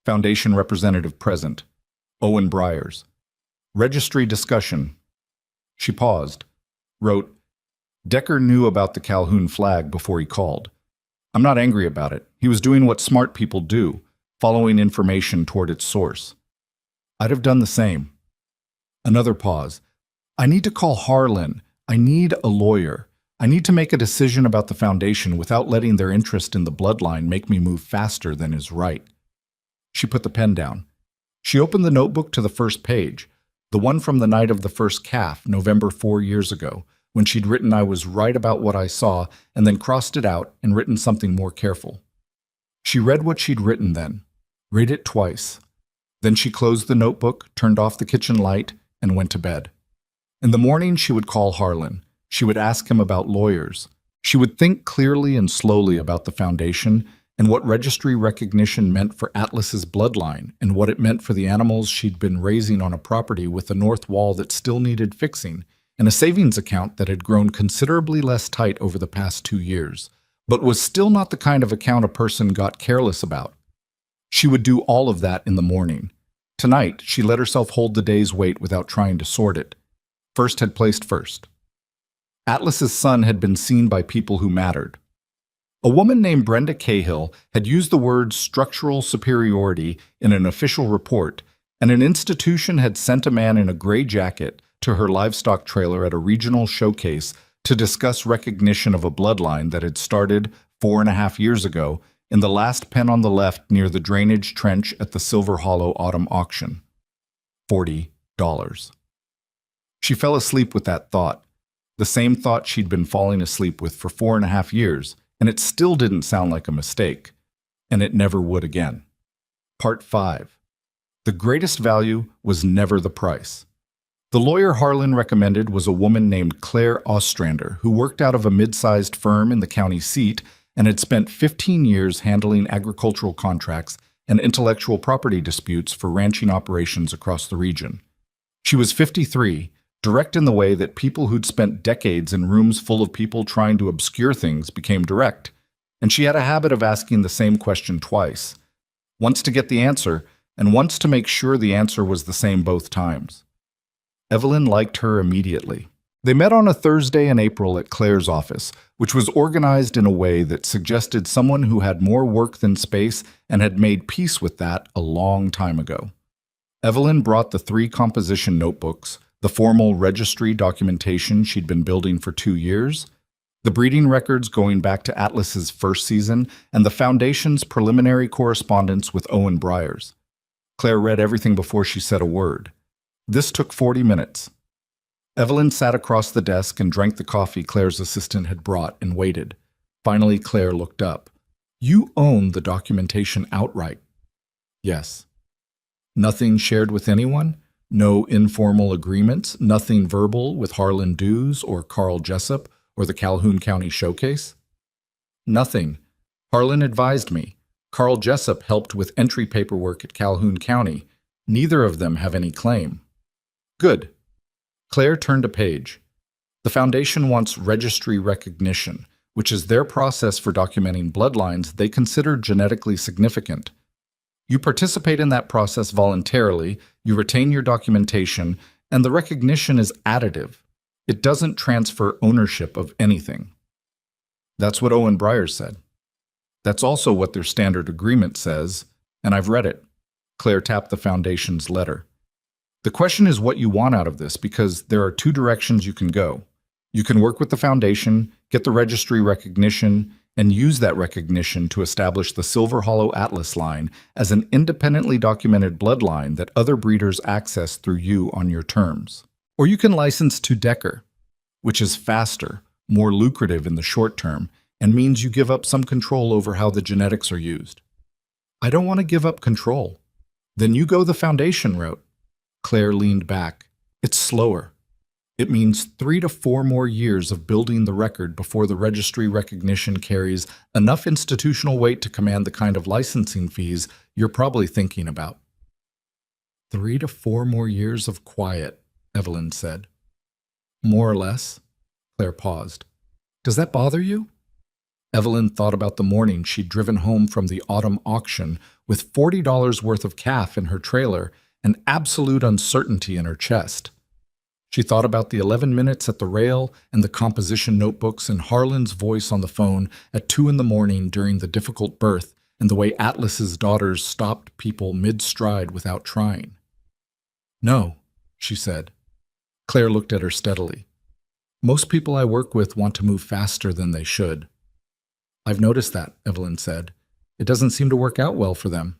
Foundation representative present. Owen Briers. Registry discussion. She paused, wrote, Decker knew about the Calhoun flag before he called. I'm not angry about it. He was doing what smart people do, following information toward its source. I'd have done the same. Another pause. I need to call Harlan. I need a lawyer. I need to make a decision about the foundation without letting their interest in the bloodline make me move faster than is right. She put the pen down. She opened the notebook to the first page, the one from the night of the first calf, November 4 years ago, when she'd written I was right about what I saw, and then crossed it out and written something more careful. She read what she'd written then, read it twice. Then she closed the notebook, turned off the kitchen light, and went to bed. In the morning, she would call Harlan. She would ask him about lawyers. She would think clearly and slowly about the foundation and what registry recognition meant for Atlas's bloodline and what it meant for the animals she'd been raising on a property with a north wall that still needed fixing and a savings account that had grown considerably less tight over the past 2 years, but was still not the kind of account a person got careless about. She would do all of that in the morning. Tonight, she let herself hold the day's weight without trying to sort it. First had placed first. Atlas's son had been seen by people who mattered. A woman named Brenda Cahill had used the word structural superiority in an official report, and an institution had sent a man in a gray jacket to her livestock trailer at a regional showcase to discuss recognition of a bloodline that had started 4.5 years ago in the last pen on the left near the drainage trench at the Silver Hollow Autumn Auction. $40. She fell asleep with that thought, the same thought she'd been falling asleep with for 4.5 years, and it still didn't sound like a mistake, and it never would again. Part 5. The greatest value was never the price. The lawyer Harlan recommended was a woman named Claire Ostrander, who worked out of a mid-sized firm in the county seat and had spent 15 years handling agricultural contracts and intellectual property disputes for ranching operations across the region. She was 53, direct in the way that people who'd spent decades in rooms full of people trying to obscure things became direct, and she had a habit of asking the same question twice, once to get the answer and once to make sure the answer was the same both times. Evelyn liked her immediately. They met on a Thursday in April at Claire's office, which was organized in a way that suggested someone who had more work than space and had made peace with that a long time ago. Evelyn brought the 3 composition notebooks, the formal registry documentation she'd been building for 2 years, the breeding records going back to Atlas's first season, and the Foundation's preliminary correspondence with Owen Briers. Claire read everything before she said a word. This took 40 minutes. Evelyn sat across the desk and drank the coffee Claire's assistant had brought and waited. Finally, Claire looked up. You own the documentation outright. Yes. Nothing shared with anyone? No informal agreements? Nothing verbal with Harlan Dews or Carl Jessup or the Calhoun County Showcase? Nothing. Harlan advised me. Carl Jessup helped with entry paperwork at Calhoun County. Neither of them have any claim. Good. Claire turned a page. The Foundation wants registry recognition, which is their process for documenting bloodlines they consider genetically significant. You participate in that process voluntarily, you retain your documentation, and the recognition is additive. It doesn't transfer ownership of anything. That's what Owen Briers said. That's also what their standard agreement says, and I've read it. Claire tapped the Foundation's letter. The question is what you want out of this, because there are 2 directions you can go. You can work with the Foundation, get the registry recognition, and use that recognition to establish the Silver Hollow Atlas line as an independently documented bloodline that other breeders access through you on your terms. Or you can license to Decker, which is faster, more lucrative in the short term, and means you give up some control over how the genetics are used. I don't want to give up control. Then you go the Foundation route. Claire leaned back. It's slower. It means 3 to 4 more years of building the record before the registry recognition carries enough institutional weight to command the kind of licensing fees you're probably thinking about. 3 to 4 more years of quiet, Evelyn said. More or less. Claire paused. Does that bother you? Evelyn thought about the morning she'd driven home from the autumn auction with $40 worth of calf in her trailer and absolute uncertainty in her chest. She thought about the 11 minutes at the rail and the composition notebooks and Harlan's voice on the phone at 2 a.m. during the difficult birth and the way Atlas's daughters stopped people mid-stride without trying. No, she said. Claire looked at her steadily. Most people I work with want to move faster than they should. I've noticed that, Evelyn said. It doesn't seem to work out well for them.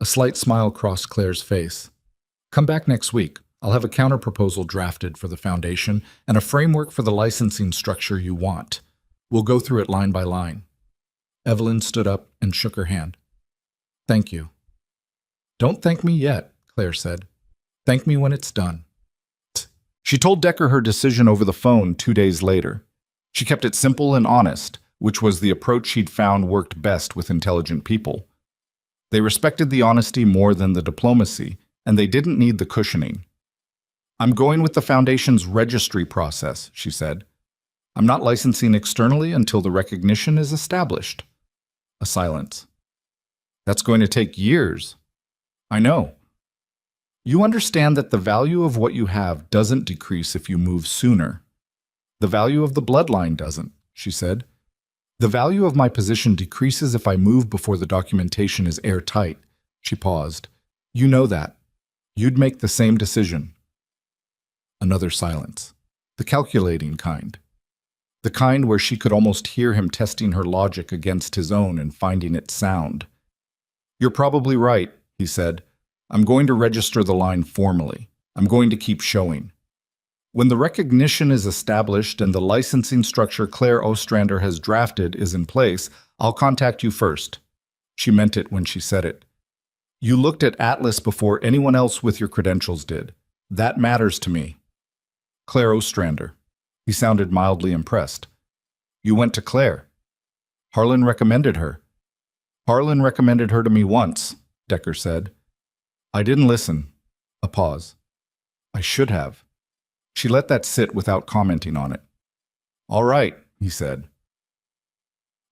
A slight smile crossed Claire's face. Come back next week. I'll have a counterproposal drafted for the foundation and a framework for the licensing structure you want. We'll go through it line by line. Evelyn stood up and shook her hand. Thank you. Don't thank me yet, Claire said. Thank me when it's done. She told Decker her decision over the phone 2 days later. She kept it simple and honest, which was the approach she'd found worked best with intelligent people. They respected the honesty more than the diplomacy, and they didn't need the cushioning. I'm going with the Foundation's registry process, she said. I'm not licensing externally until the recognition is established. A silence. That's going to take years. I know. You understand that the value of what you have doesn't decrease if you move sooner. The value of the bloodline doesn't, she said. The value of my position decreases if I move before the documentation is airtight. She paused. You know that. You'd make the same decision. Another silence. The calculating kind. The kind where she could almost hear him testing her logic against his own and finding it sound. You're probably right, he said. I'm going to register the line formally. I'm going to keep showing. When the recognition is established and the licensing structure Claire Ostrander has drafted is in place, I'll contact you first. She meant it when she said it. You looked at Atlas before anyone else with your credentials did. That matters to me. Claire Ostrander. He sounded mildly impressed. You went to Claire. Harlan recommended her. Harlan recommended her to me once, Decker said. I didn't listen. A pause. I should have. She let that sit without commenting on it. All right, he said.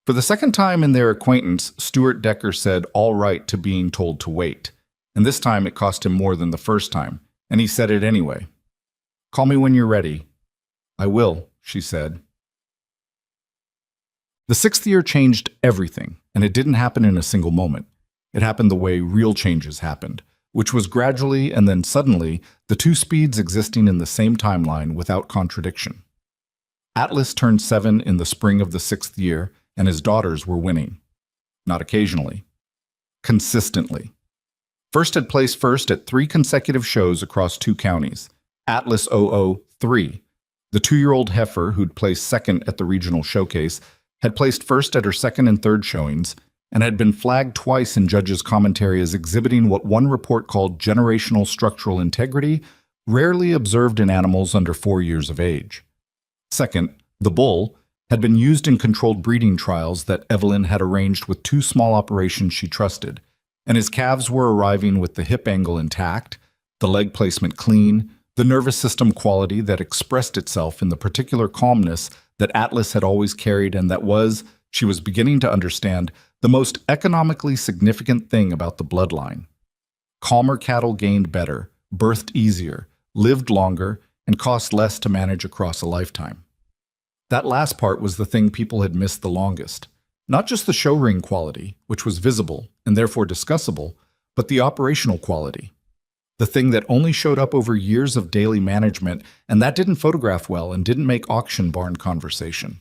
For the second time in their acquaintance, Stuart Decker said all right to being told to wait, and this time it cost him more than the first time, and he said it anyway. Call me when you're ready. I will, she said. The 6th year changed everything, and it didn't happen in a single moment. It happened the way real changes happened, which was gradually and then suddenly the two speeds existing in the same timeline without contradiction. Atlas turned 7 in the spring of the 6th year, and his daughters were winning. Not occasionally. Consistently. First had placed first at 3 consecutive shows across 2 counties. Atlas 003, the 2-year-old heifer who'd placed second at the regional showcase, had placed first at her second and third showings, and had been flagged twice in judges' commentary as exhibiting what one report called generational structural integrity, rarely observed in animals under 4 years of age. Second, the bull had been used in controlled breeding trials that Evelyn had arranged with 2 small operations she trusted, and his calves were arriving with the hip angle intact, the leg placement clean, the nervous system quality that expressed itself in the particular calmness that Atlas had always carried and that was, she was beginning to understand, the most economically significant thing about the bloodline. Calmer cattle gained better, birthed easier, lived longer, and cost less to manage across a lifetime. That last part was the thing people had missed the longest. Not just the show ring quality, which was visible and therefore discussable, but the operational quality. The thing that only showed up over years of daily management, and that didn't photograph well and didn't make auction barn conversation.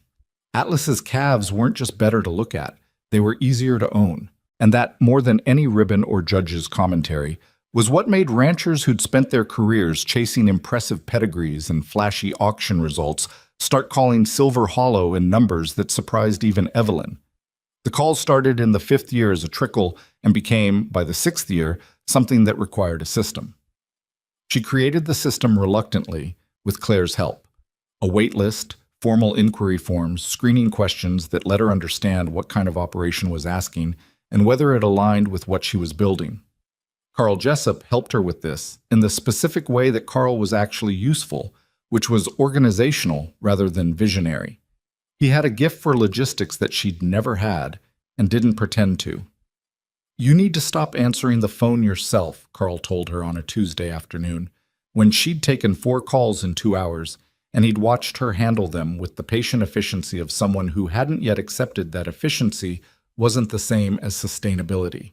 Atlas's calves weren't just better to look at, they were easier to own, and that, more than any ribbon or judge's commentary, was what made ranchers who'd spent their careers chasing impressive pedigrees and flashy auction results start calling Silver Hollow in numbers that surprised even Evelyn. The call started in the 5th year as a trickle and became, by the 6th year, something that required a system. She created the system reluctantly, with Claire's help. A wait list, formal inquiry forms, screening questions that let her understand what kind of operation was asking and whether it aligned with what she was building. Carl Jessup helped her with this in the specific way that Carl was actually useful, which was organizational rather than visionary. He had a gift for logistics that she'd never had and didn't pretend to. "You need to stop answering the phone yourself," Carl told her on a Tuesday afternoon, when she'd taken 4 calls in 2 hours, and he'd watched her handle them with the patient efficiency of someone who hadn't yet accepted that efficiency wasn't the same as sustainability.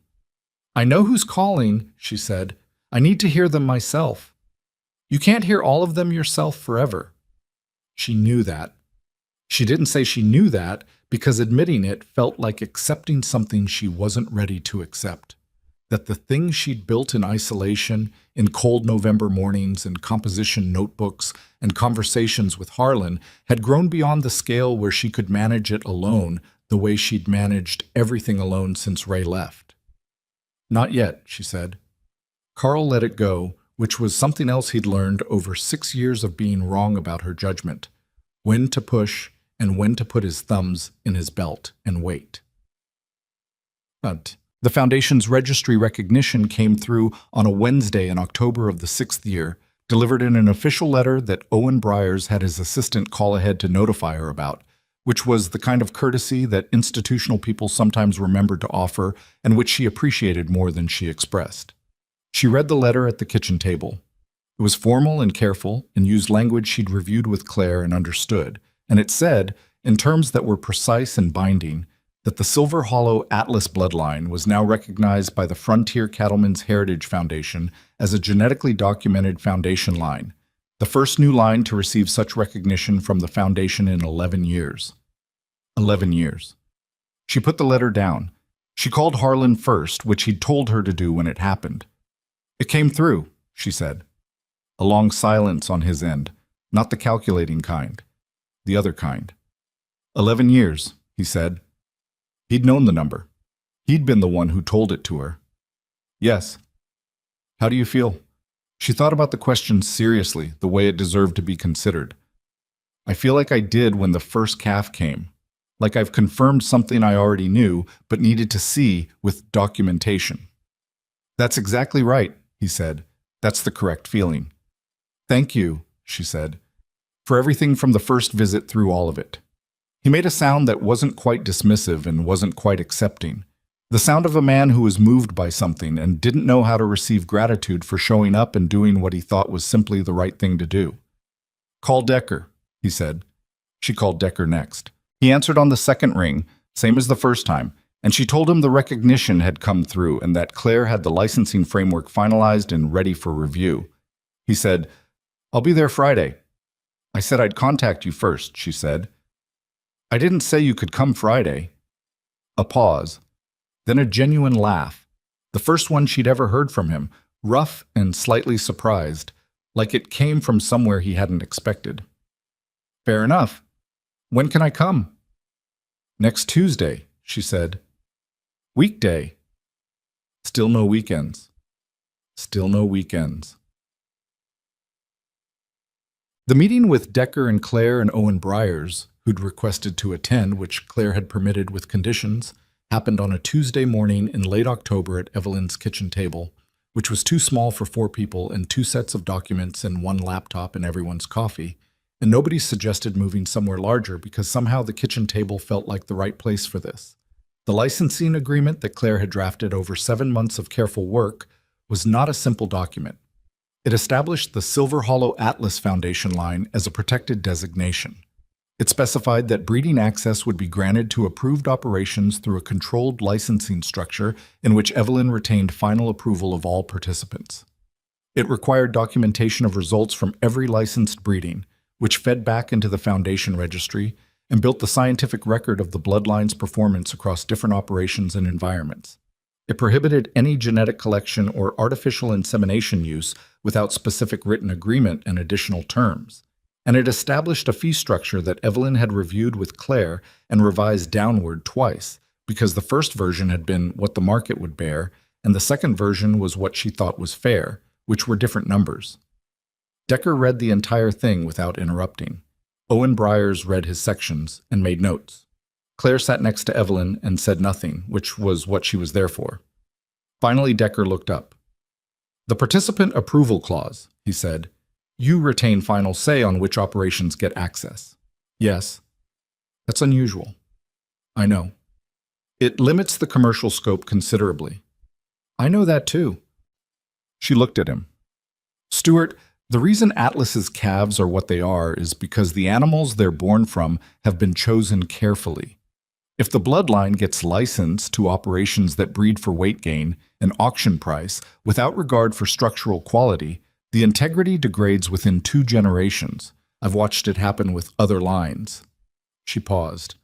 "I know who's calling," she said. "I need to hear them myself." "You can't hear all of them yourself forever." She knew that. She didn't say she knew that because admitting it felt like accepting something she wasn't ready to accept. That the things she'd built in isolation, in cold November mornings and composition notebooks and conversations with Harlan had grown beyond the scale where she could manage it alone the way she'd managed everything alone since Ray left. "Not yet," she said. Carl let it go, which was something else he'd learned over 6 years of being wrong about her judgment. When to push and when to put his thumbs in his belt and wait. But the Foundation's registry recognition came through on a Wednesday in October of the 6th year, delivered in an official letter that Owen Briers had his assistant call ahead to notify her about, which was the kind of courtesy that institutional people sometimes remembered to offer and which she appreciated more than she expressed. She read the letter at the kitchen table. It was formal and careful and used language she'd reviewed with Claire and understood, and it said, in terms that were precise and binding, that the Silver Hollow Atlas bloodline was now recognized by the Frontier Cattlemen's Heritage Foundation as a genetically documented foundation line, the first new line to receive such recognition from the Foundation in 11 years. 11 years. She put the letter down. She called Harlan first, which he'd told her to do when it happened. "It came through," she said. A long silence on his end, not the calculating kind, the other kind. 11 years, he said. He'd known the number. He'd been the one who told it to her. "Yes." "How do you feel?" She thought about the question seriously, the way it deserved to be considered. "I feel like I did when the first calf came. Like I've confirmed something I already knew, but needed to see with documentation." "That's exactly right," he said. "That's the correct feeling." "Thank you," she said, "for everything from the first visit through all of it." He made a sound that wasn't quite dismissive and wasn't quite accepting. The sound of a man who was moved by something and didn't know how to receive gratitude for showing up and doing what he thought was simply the right thing to do. "Call Decker," he said. She called Decker next. He answered on the second ring, same as the first time, and she told him the recognition had come through and that Claire had the licensing framework finalized and ready for review. He said, "I'll be there Friday." "I said I'd contact you first," she said. "I didn't say you could come Friday." A pause, then a genuine laugh, the first one she'd ever heard from him, rough and slightly surprised, like it came from somewhere he hadn't expected. "Fair enough. When can I come?" "Next Tuesday," she said. "Weekday." Still no weekends. Still no weekends. The meeting with Decker and Claire and Owen Briers, who'd requested to attend, which Claire had permitted with conditions, happened on a Tuesday morning in late October at Evelyn's kitchen table, which was too small for 4 people and 2 sets of documents and 1 laptop and everyone's coffee, and nobody suggested moving somewhere larger because somehow the kitchen table felt like the right place for this. The licensing agreement that Claire had drafted over 7 months of careful work was not a simple document. It established the Silver Hollow Atlas Foundation line as a protected designation. It specified that breeding access would be granted to approved operations through a controlled licensing structure in which Evelyn retained final approval of all participants. It required documentation of results from every licensed breeding, which fed back into the Foundation registry and built the scientific record of the Bloodline's performance across different operations and environments. It prohibited any genetic collection or artificial insemination use without specific written agreement and additional terms. And it established a fee structure that Evelyn had reviewed with Claire and revised downward twice, because the first version had been what the market would bear, and the second version was what she thought was fair, which were different numbers. Decker read the entire thing without interrupting. Owen Briers read his sections and made notes. Claire sat next to Evelyn and said nothing, which was what she was there for. Finally, Decker looked up. "The participant approval clause," he said. "You retain final say on which operations get access." "Yes." "That's unusual." "I know. It limits the commercial scope considerably." "I know that too." She looked at him. "Stuart, the reason Atlas's calves are what they are is because the animals they're born from have been chosen carefully. If the bloodline gets licensed to operations that breed for weight gain and auction price without regard for structural quality, the integrity degrades within 2 generations. I've watched it happen with other lines." She paused.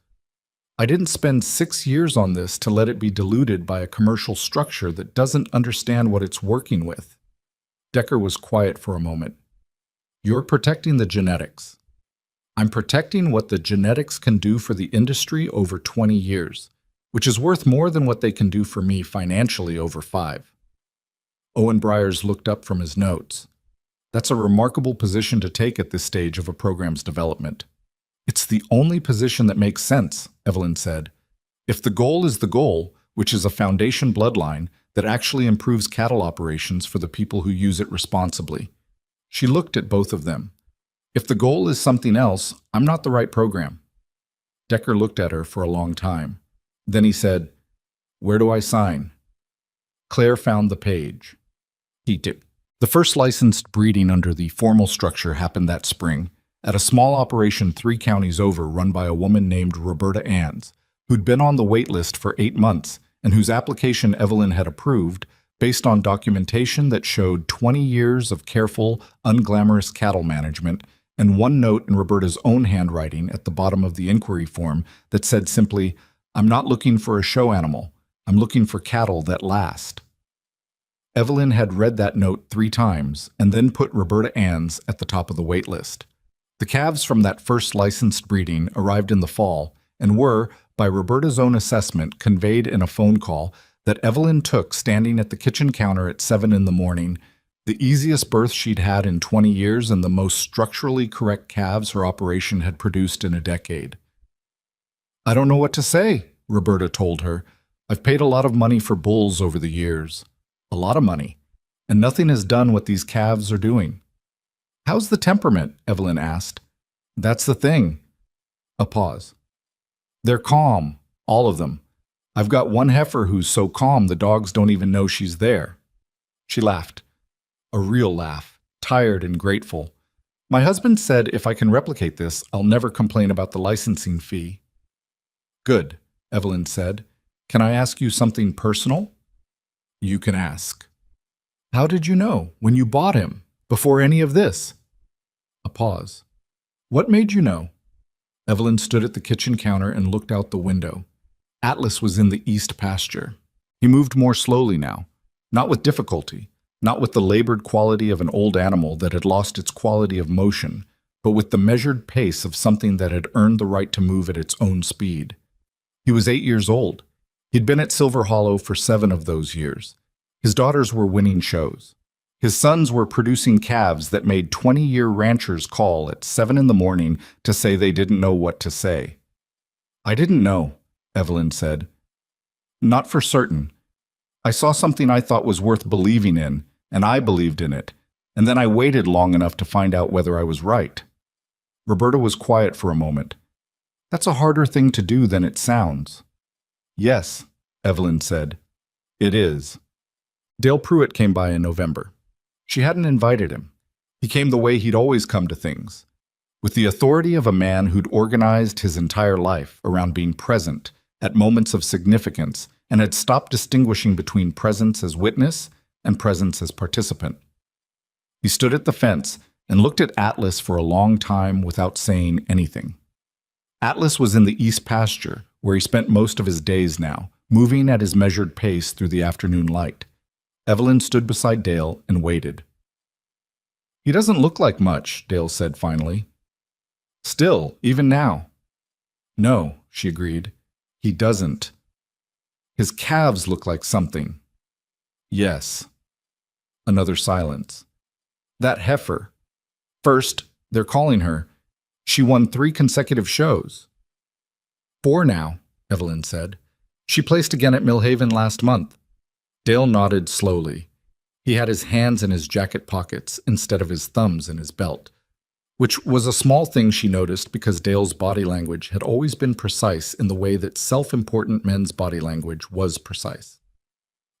"I didn't spend 6 years on this to let it be diluted by a commercial structure that doesn't understand what it's working with." Decker was quiet for a moment. "You're protecting the genetics." "I'm protecting what the genetics can do for the industry over 20 years, which is worth more than what they can do for me financially over 5. Owen Briers looked up from his notes. "That's a remarkable position to take at this stage of a program's development." "It's the only position that makes sense," Evelyn said. "If the goal is the goal, which is a foundation bloodline that actually improves cattle operations for the people who use it responsibly." She looked at both of them. "If the goal is something else, I'm not the right program." Decker looked at her for a long time. Then he said, "Where do I sign?" Claire found the page. He did. The first licensed breeding under the formal structure happened that spring, at a small operation 3 counties over run by a woman named Roberta Ann's, who'd been on the wait list for 8 months and whose application Evelyn had approved based on documentation that showed 20 years of careful, unglamorous cattle management and one note in Roberta's own handwriting at the bottom of the inquiry form that said simply, "I'm not looking for a show animal. I'm looking for cattle that last." Evelyn had read that note 3 times and then put Roberta Ann's at the top of the wait list. The calves from that first licensed breeding arrived in the fall and were, by Roberta's own assessment, conveyed in a phone call that Evelyn took standing at the kitchen counter at 7 in the morning, the easiest birth she'd had in 20 years and the most structurally correct calves her operation had produced in a decade. "I don't know what to say," Roberta told her. "I've paid a lot of money for bulls over the years. A lot of money. And nothing has done what these calves are doing." "How's the temperament?" Evelyn asked. "That's the thing." A pause. "They're calm, all of them. I've got one heifer who's so calm the dogs don't even know she's there." She laughed. A real laugh, tired and grateful. "My husband said if I can replicate this, I'll never complain about the licensing fee." "Good," Evelyn said. "Can I ask you something personal?" "You can ask." "How did you know, when you bought him, before any of this?" A pause. "What made you know?" Evelyn stood at the kitchen counter and looked out the window. Atlas was in the east pasture. He moved more slowly now, not with difficulty, not with the labored quality of an old animal that had lost its quality of motion, but with the measured pace of something that had earned the right to move at its own speed. He was 8 years old. He'd been at Silver Hollow for 7 of those years. His daughters were winning shows. His sons were producing calves that made 20-year ranchers call at 7 in the morning to say they didn't know what to say. "I didn't know," Evelyn said. "Not for certain. I saw something I thought was worth believing in, and I believed in it, and then I waited long enough to find out whether I was right." Roberta was quiet for a moment. "That's a harder thing to do than it sounds." "Yes," Evelyn said. "It is." Dale Pruitt came by in November. She hadn't invited him. He came the way he'd always come to things, with the authority of a man who'd organized his entire life around being present at moments of significance and had stopped distinguishing between presence as witness and presence as participant. He stood at the fence and looked at Atlas for a long time without saying anything. Atlas was in the east pasture, where he spent most of his days now, moving at his measured pace through the afternoon light. Evelyn stood beside Dale and waited. "He doesn't look like much," Dale said finally. "Still, even now." "No," she agreed. "He doesn't. His calves look like something." "Yes." Another silence. "That heifer. First, they're calling her. She won 3 consecutive shows. 4 now, Evelyn said. She placed again at Millhaven last month. Dale nodded slowly. He had his hands in his jacket pockets instead of his thumbs in his belt, which was a small thing she noticed because Dale's body language had always been precise in the way that self-important men's body language was precise.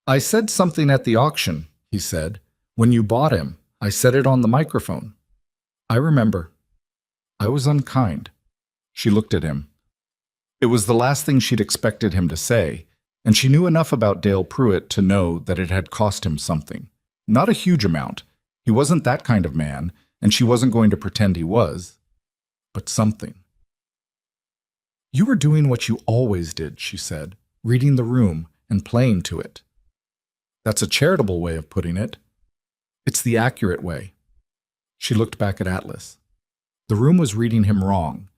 I said something at the auction, he said. When you bought him, I said it on the microphone. I remember. I was unkind. She looked at him. It was the last thing she'd expected him to say, and she knew enough about Dale Pruitt to know that it had cost him something. Not a huge amount. He wasn't that kind of man, and she wasn't going to pretend he was. But something. You were doing what you always did, she said, reading the room and playing to it. That's a charitable way of putting it. It's the accurate way. She looked back at Atlas. The room was reading him wrong.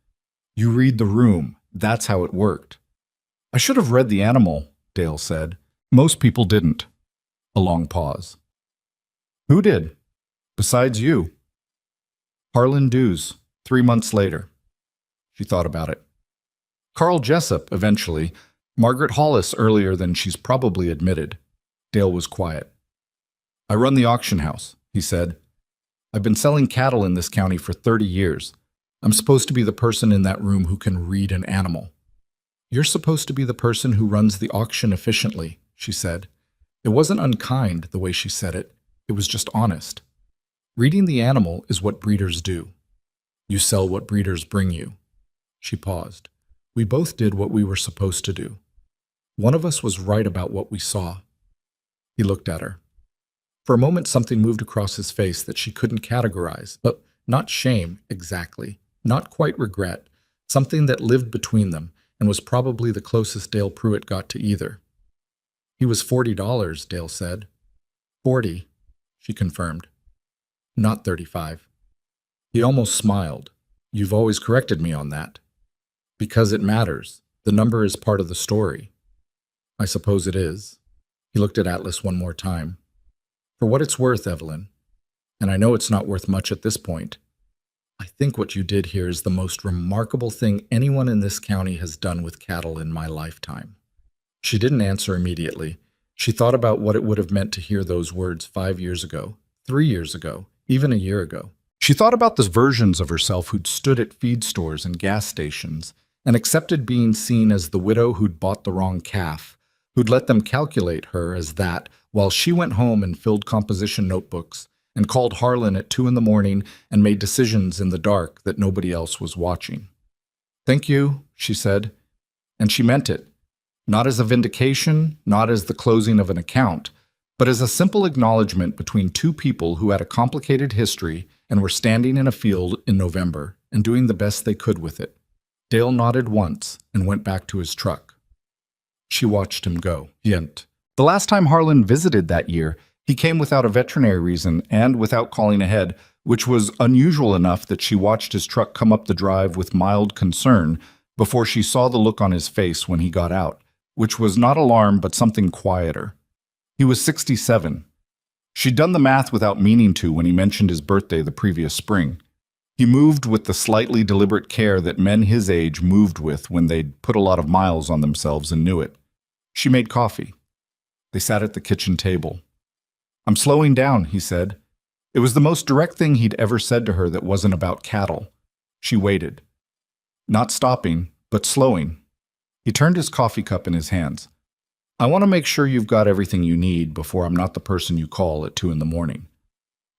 You read the room. That's how it worked. I should have read the animal, Dale said. Most people didn't. A long pause. Who did? Besides you. Harlan Dews, 3 months later. She thought about it. Carl Jessup, eventually. Margaret Hollis earlier than she's probably admitted. Dale was quiet. I run the auction house, he said. I've been selling cattle in this county for 30 years. I'm supposed to be the person in that room who can read an animal. You're supposed to be the person who runs the auction efficiently, she said. It wasn't unkind the way she said it. It was just honest. Reading the animal is what breeders do. You sell what breeders bring you. She paused. We both did what we were supposed to do. One of us was right about what we saw. He looked at her. For a moment, something moved across his face that she couldn't categorize, but not shame, exactly. Not quite regret. Something that lived between them and was probably the closest Dale Pruitt got to either. He was $40, Dale said. 40, she confirmed. Not 35. He almost smiled. You've always corrected me on that. Because it matters. The number is part of the story. I suppose it is. He looked at Atlas one more time. For what it's worth, Evelyn, and I know it's not worth much at this point, I think what you did here is the most remarkable thing anyone in this county has done with cattle in my lifetime. She didn't answer immediately. She thought about what it would have meant to hear those words 5 years ago, 3 years ago, even a year ago. She thought about the versions of herself who'd stood at feed stores and gas stations and accepted being seen as the widow who'd bought the wrong calf, who'd let them calculate her as that while she went home and filled composition notebooks and called Harlan at 2 a.m. and made decisions in the dark that nobody else was watching. Thank you, she said, and she meant it. Not as a vindication, not as the closing of an account, but as a simple acknowledgement between two people who had a complicated history and were standing in a field in November and doing the best they could with it. Dale nodded once and went back to his truck. She watched him go. Yent. The last time Harlan visited that year, he came without a veterinary reason and without calling ahead, which was unusual enough that she watched his truck come up the drive with mild concern before she saw the look on his face when he got out, which was not alarm but something quieter. He was 67. She'd done the math without meaning to when he mentioned his birthday the previous spring. He moved with the slightly deliberate care that men his age moved with when they'd put a lot of miles on themselves and knew it. She made coffee. They sat at the kitchen table. I'm slowing down, he said. It was the most direct thing he'd ever said to her that wasn't about cattle. She waited. Not stopping, but slowing. He turned his coffee cup in his hands. I want to make sure you've got everything you need before I'm not the person you call at 2 a.m.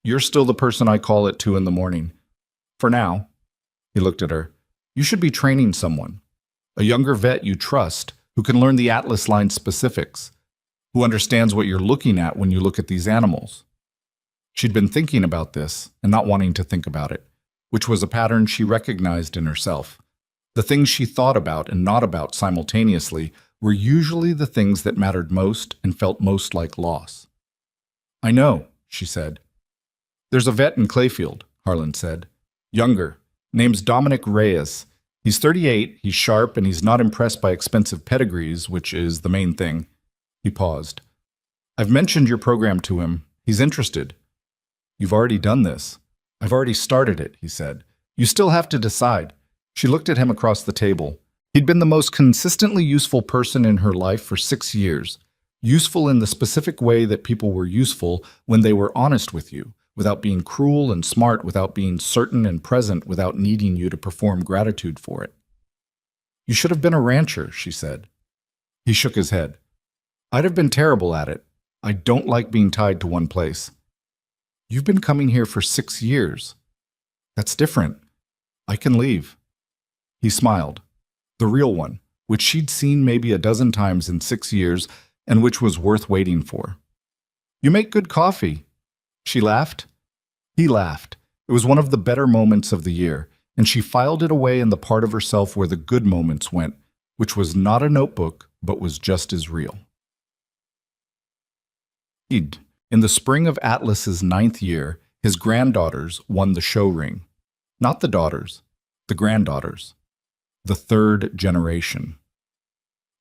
You're still the person I call at 2 a.m. For now. He looked at her. You should be training someone. A younger vet you trust, who can learn the Atlas line specifics, who understands what you're looking at when you look at these animals. She'd been thinking about this and not wanting to think about it, which was a pattern she recognized in herself. The things she thought about and not about simultaneously were usually the things that mattered most and felt most like loss. I know, she said. There's a vet in Clayfield, Harlan said. Younger. Name's Dominic Reyes. He's 38, he's sharp, and he's not impressed by expensive pedigrees, which is the main thing. He paused. I've mentioned your program to him. He's interested. You've already done this. I've already started it, he said. You still have to decide. She looked at him across the table. He'd been the most consistently useful person in her life for 6 years. Useful in the specific way that people were useful when they were honest with you, without being cruel and smart, without being certain and present, without needing you to perform gratitude for it. You should have been a rancher, she said. He shook his head. I'd have been terrible at it. I don't like being tied to one place. You've been coming here for 6 years. That's different. I can leave. He smiled. The real one, which she'd seen maybe a dozen times in 6 years and which was worth waiting for. You make good coffee. She laughed. He laughed. It was one of the better moments of the year, and she filed it away in the part of herself where the good moments went, which was not a notebook, but was just as real. In the spring of Atlas's 9th year, his granddaughters won the show ring. Not the daughters, the granddaughters. The third generation.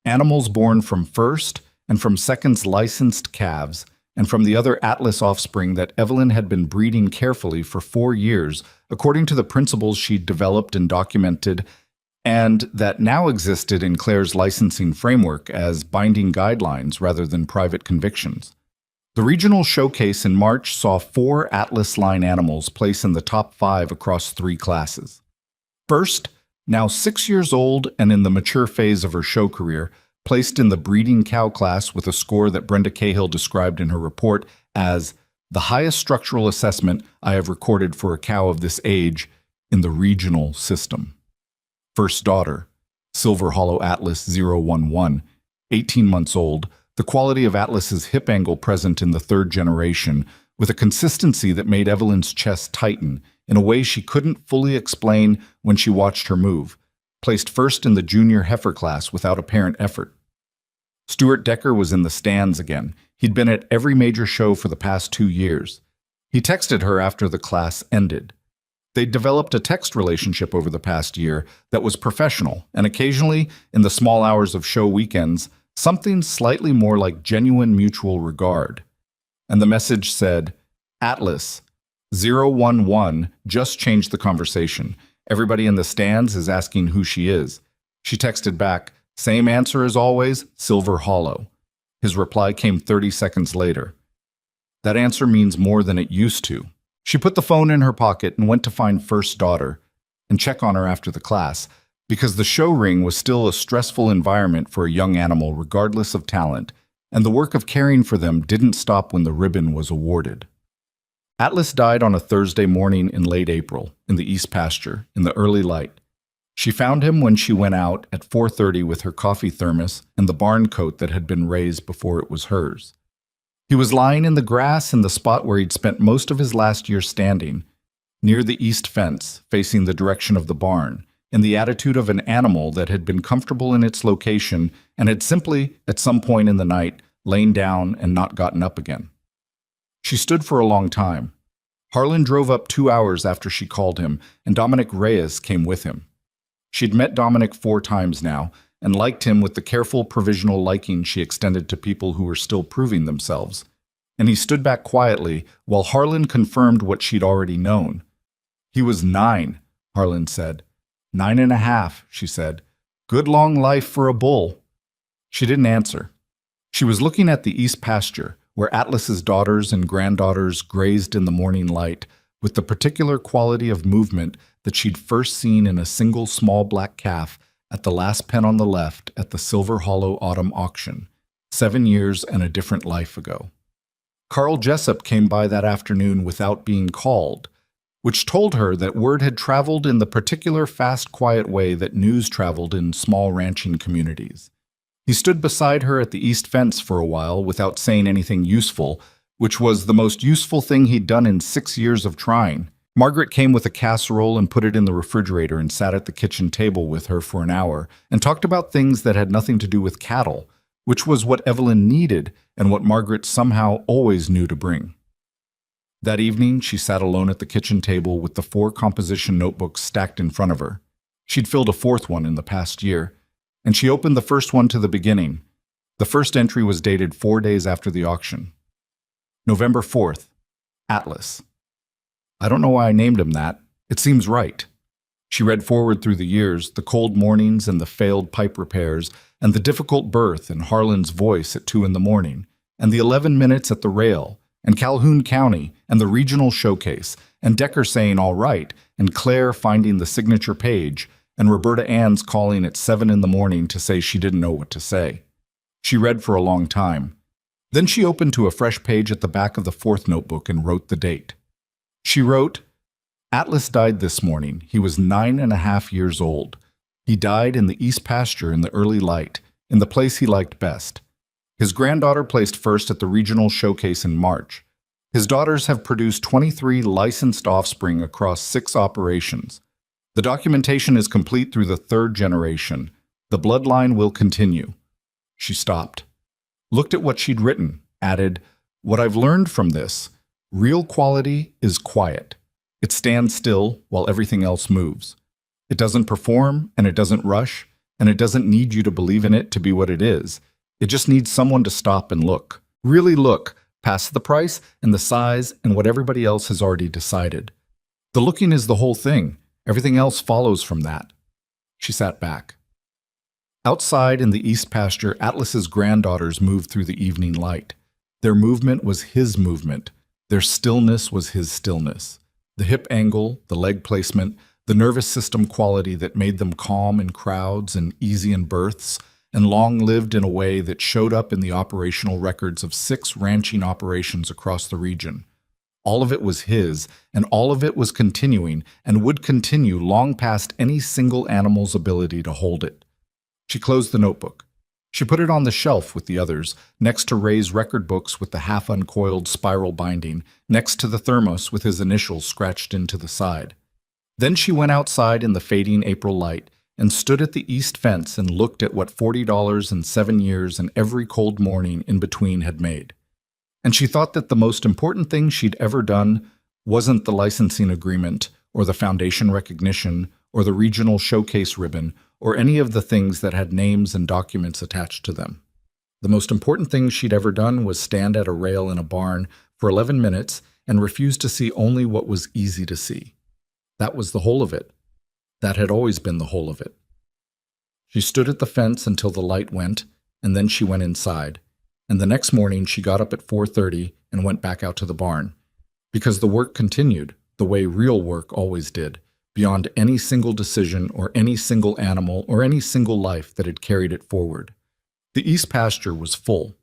Animals born from first and from second's licensed calves, and from the other Atlas offspring that Evelyn had been breeding carefully for 4 years, according to the principles she'd developed and documented, and that now existed in Claire's licensing framework as binding guidelines rather than private convictions. The regional showcase in March saw 4 Atlas line animals place in the top 5 across 3 classes. First, now 6 years old and in the mature phase of her show career, placed in the breeding cow class with a score that Brenda Cahill described in her report as the highest structural assessment I have recorded for a cow of this age in the regional system. First daughter, Silver Hollow Atlas 011, 18 months old, the quality of Atlas's hip angle present in the 3rd generation, with a consistency that made Evelyn's chest tighten in a way she couldn't fully explain when she watched her move, placed first in the junior heifer class without apparent effort. Stuart Decker was in the stands again. He'd been at every major show for the past 2 years. He texted her after the class ended. They'd developed a text relationship over the past year that was professional, and occasionally, in the small hours of show weekends, something slightly more like genuine mutual regard. And the message said, Atlas 011 just changed the conversation. Everybody in the stands is asking who she is. She texted back, same answer as always, Silver Hollow. His reply came 30 seconds later. That answer means more than it used to. She put the phone in her pocket and went to find first daughter and check on her after the class, because the show ring was still a stressful environment for a young animal regardless of talent, and the work of caring for them didn't stop when the ribbon was awarded. Atlas died on a Thursday morning in late April, in the East Pasture, in the early light. She found him when she went out at 4:30 with her coffee thermos and the barn coat that had been raised before it was hers. He was lying in the grass in the spot where he'd spent most of his last year standing, near the east fence, facing the direction of the barn, in the attitude of an animal that had been comfortable in its location and had simply, at some point in the night, lain down and not gotten up again. She stood for a long time. Harlan drove up 2 hours after she called him, and Dominic Reyes came with him. She'd met Dominic 4 times now, and liked him with the careful provisional liking she extended to people who were still proving themselves. And he stood back quietly while Harlan confirmed what she'd already known. He was 9, Harlan said. 9.5, she said. Good long life for a bull. She didn't answer. She was looking at the East Pasture, where Atlas's daughters and granddaughters grazed in the morning light, with the particular quality of movement that she'd first seen in a single small black calf at the last pen on the left at the Silver Hollow Autumn Auction, 7 years and a different life ago. Carl Jessup came by that afternoon without being called, which told her that word had traveled in the particular fast, quiet way that news traveled in small ranching communities. He stood beside her at the east fence for a while without saying anything useful, which was the most useful thing he'd done in 6 years of trying. Margaret came with a casserole and put it in the refrigerator and sat at the kitchen table with her for an hour and talked about things that had nothing to do with cattle, which was what Evelyn needed and what Margaret somehow always knew to bring. That evening, she sat alone at the kitchen table with the 4 composition notebooks stacked in front of her. She'd filled a 4th one in the past year, and she opened the first one to the beginning. The first entry was dated 4 days after the auction. November 4th, Atlas. I don't know why I named him that. It seems right. She read forward through the years, the cold mornings and the failed pipe repairs, and the difficult birth and Harlan's voice at 2 in the morning, and the 11 minutes at the rail, and Calhoun County, and the regional showcase, and Decker saying all right, and Claire finding the signature page, and Roberta Ann's calling at 7 in the morning to say she didn't know what to say. She read for a long time. Then she opened to a fresh page at the back of the 4th notebook and wrote the date. She wrote, Atlas died this morning. He was 9.5 years old. He died in the east pasture in the early light, in the place he liked best. His granddaughter placed first at the regional showcase in March. His daughters have produced 23 licensed offspring across 6 operations. The documentation is complete through the 3rd generation. The bloodline will continue. She stopped, looked at what she'd written, added, What I've learned from this, real quality is quiet. It stands still while everything else moves. It doesn't perform, and it doesn't rush, and it doesn't need you to believe in it to be what it is. It just needs someone to stop and look. Really look, past the price and the size and what everybody else has already decided. The looking is the whole thing. Everything else follows from that. She sat back. Outside in the east pasture, Atlas's granddaughters moved through the evening light. Their movement was his movement. Their stillness was his stillness. The hip angle, the leg placement, the nervous system quality that made them calm in crowds and easy in births, and long-lived in a way that showed up in the operational records of 6 ranching operations across the region. All of it was his, and all of it was continuing and would continue long past any single animal's ability to hold it. She closed the notebook. She put it on the shelf with the others, next to Ray's record books with the half-uncoiled spiral binding, next to the thermos with his initials scratched into the side. Then she went outside in the fading April light and stood at the east fence and looked at what $40 and 7 years and every cold morning in between had made. And she thought that the most important thing she'd ever done wasn't the licensing agreement or the foundation recognition or the regional showcase ribbon or any of the things that had names and documents attached to them. The most important thing she'd ever done was stand at a rail in a barn for 11 minutes and refuse to see only what was easy to see. That was the whole of it. That had always been the whole of it. She stood at the fence until the light went, and then she went inside. And the next morning she got up at 4:30 and went back out to the barn. Because the work continued, the way real work always did, beyond any single decision or any single animal or any single life that had carried it forward. The east pasture was full.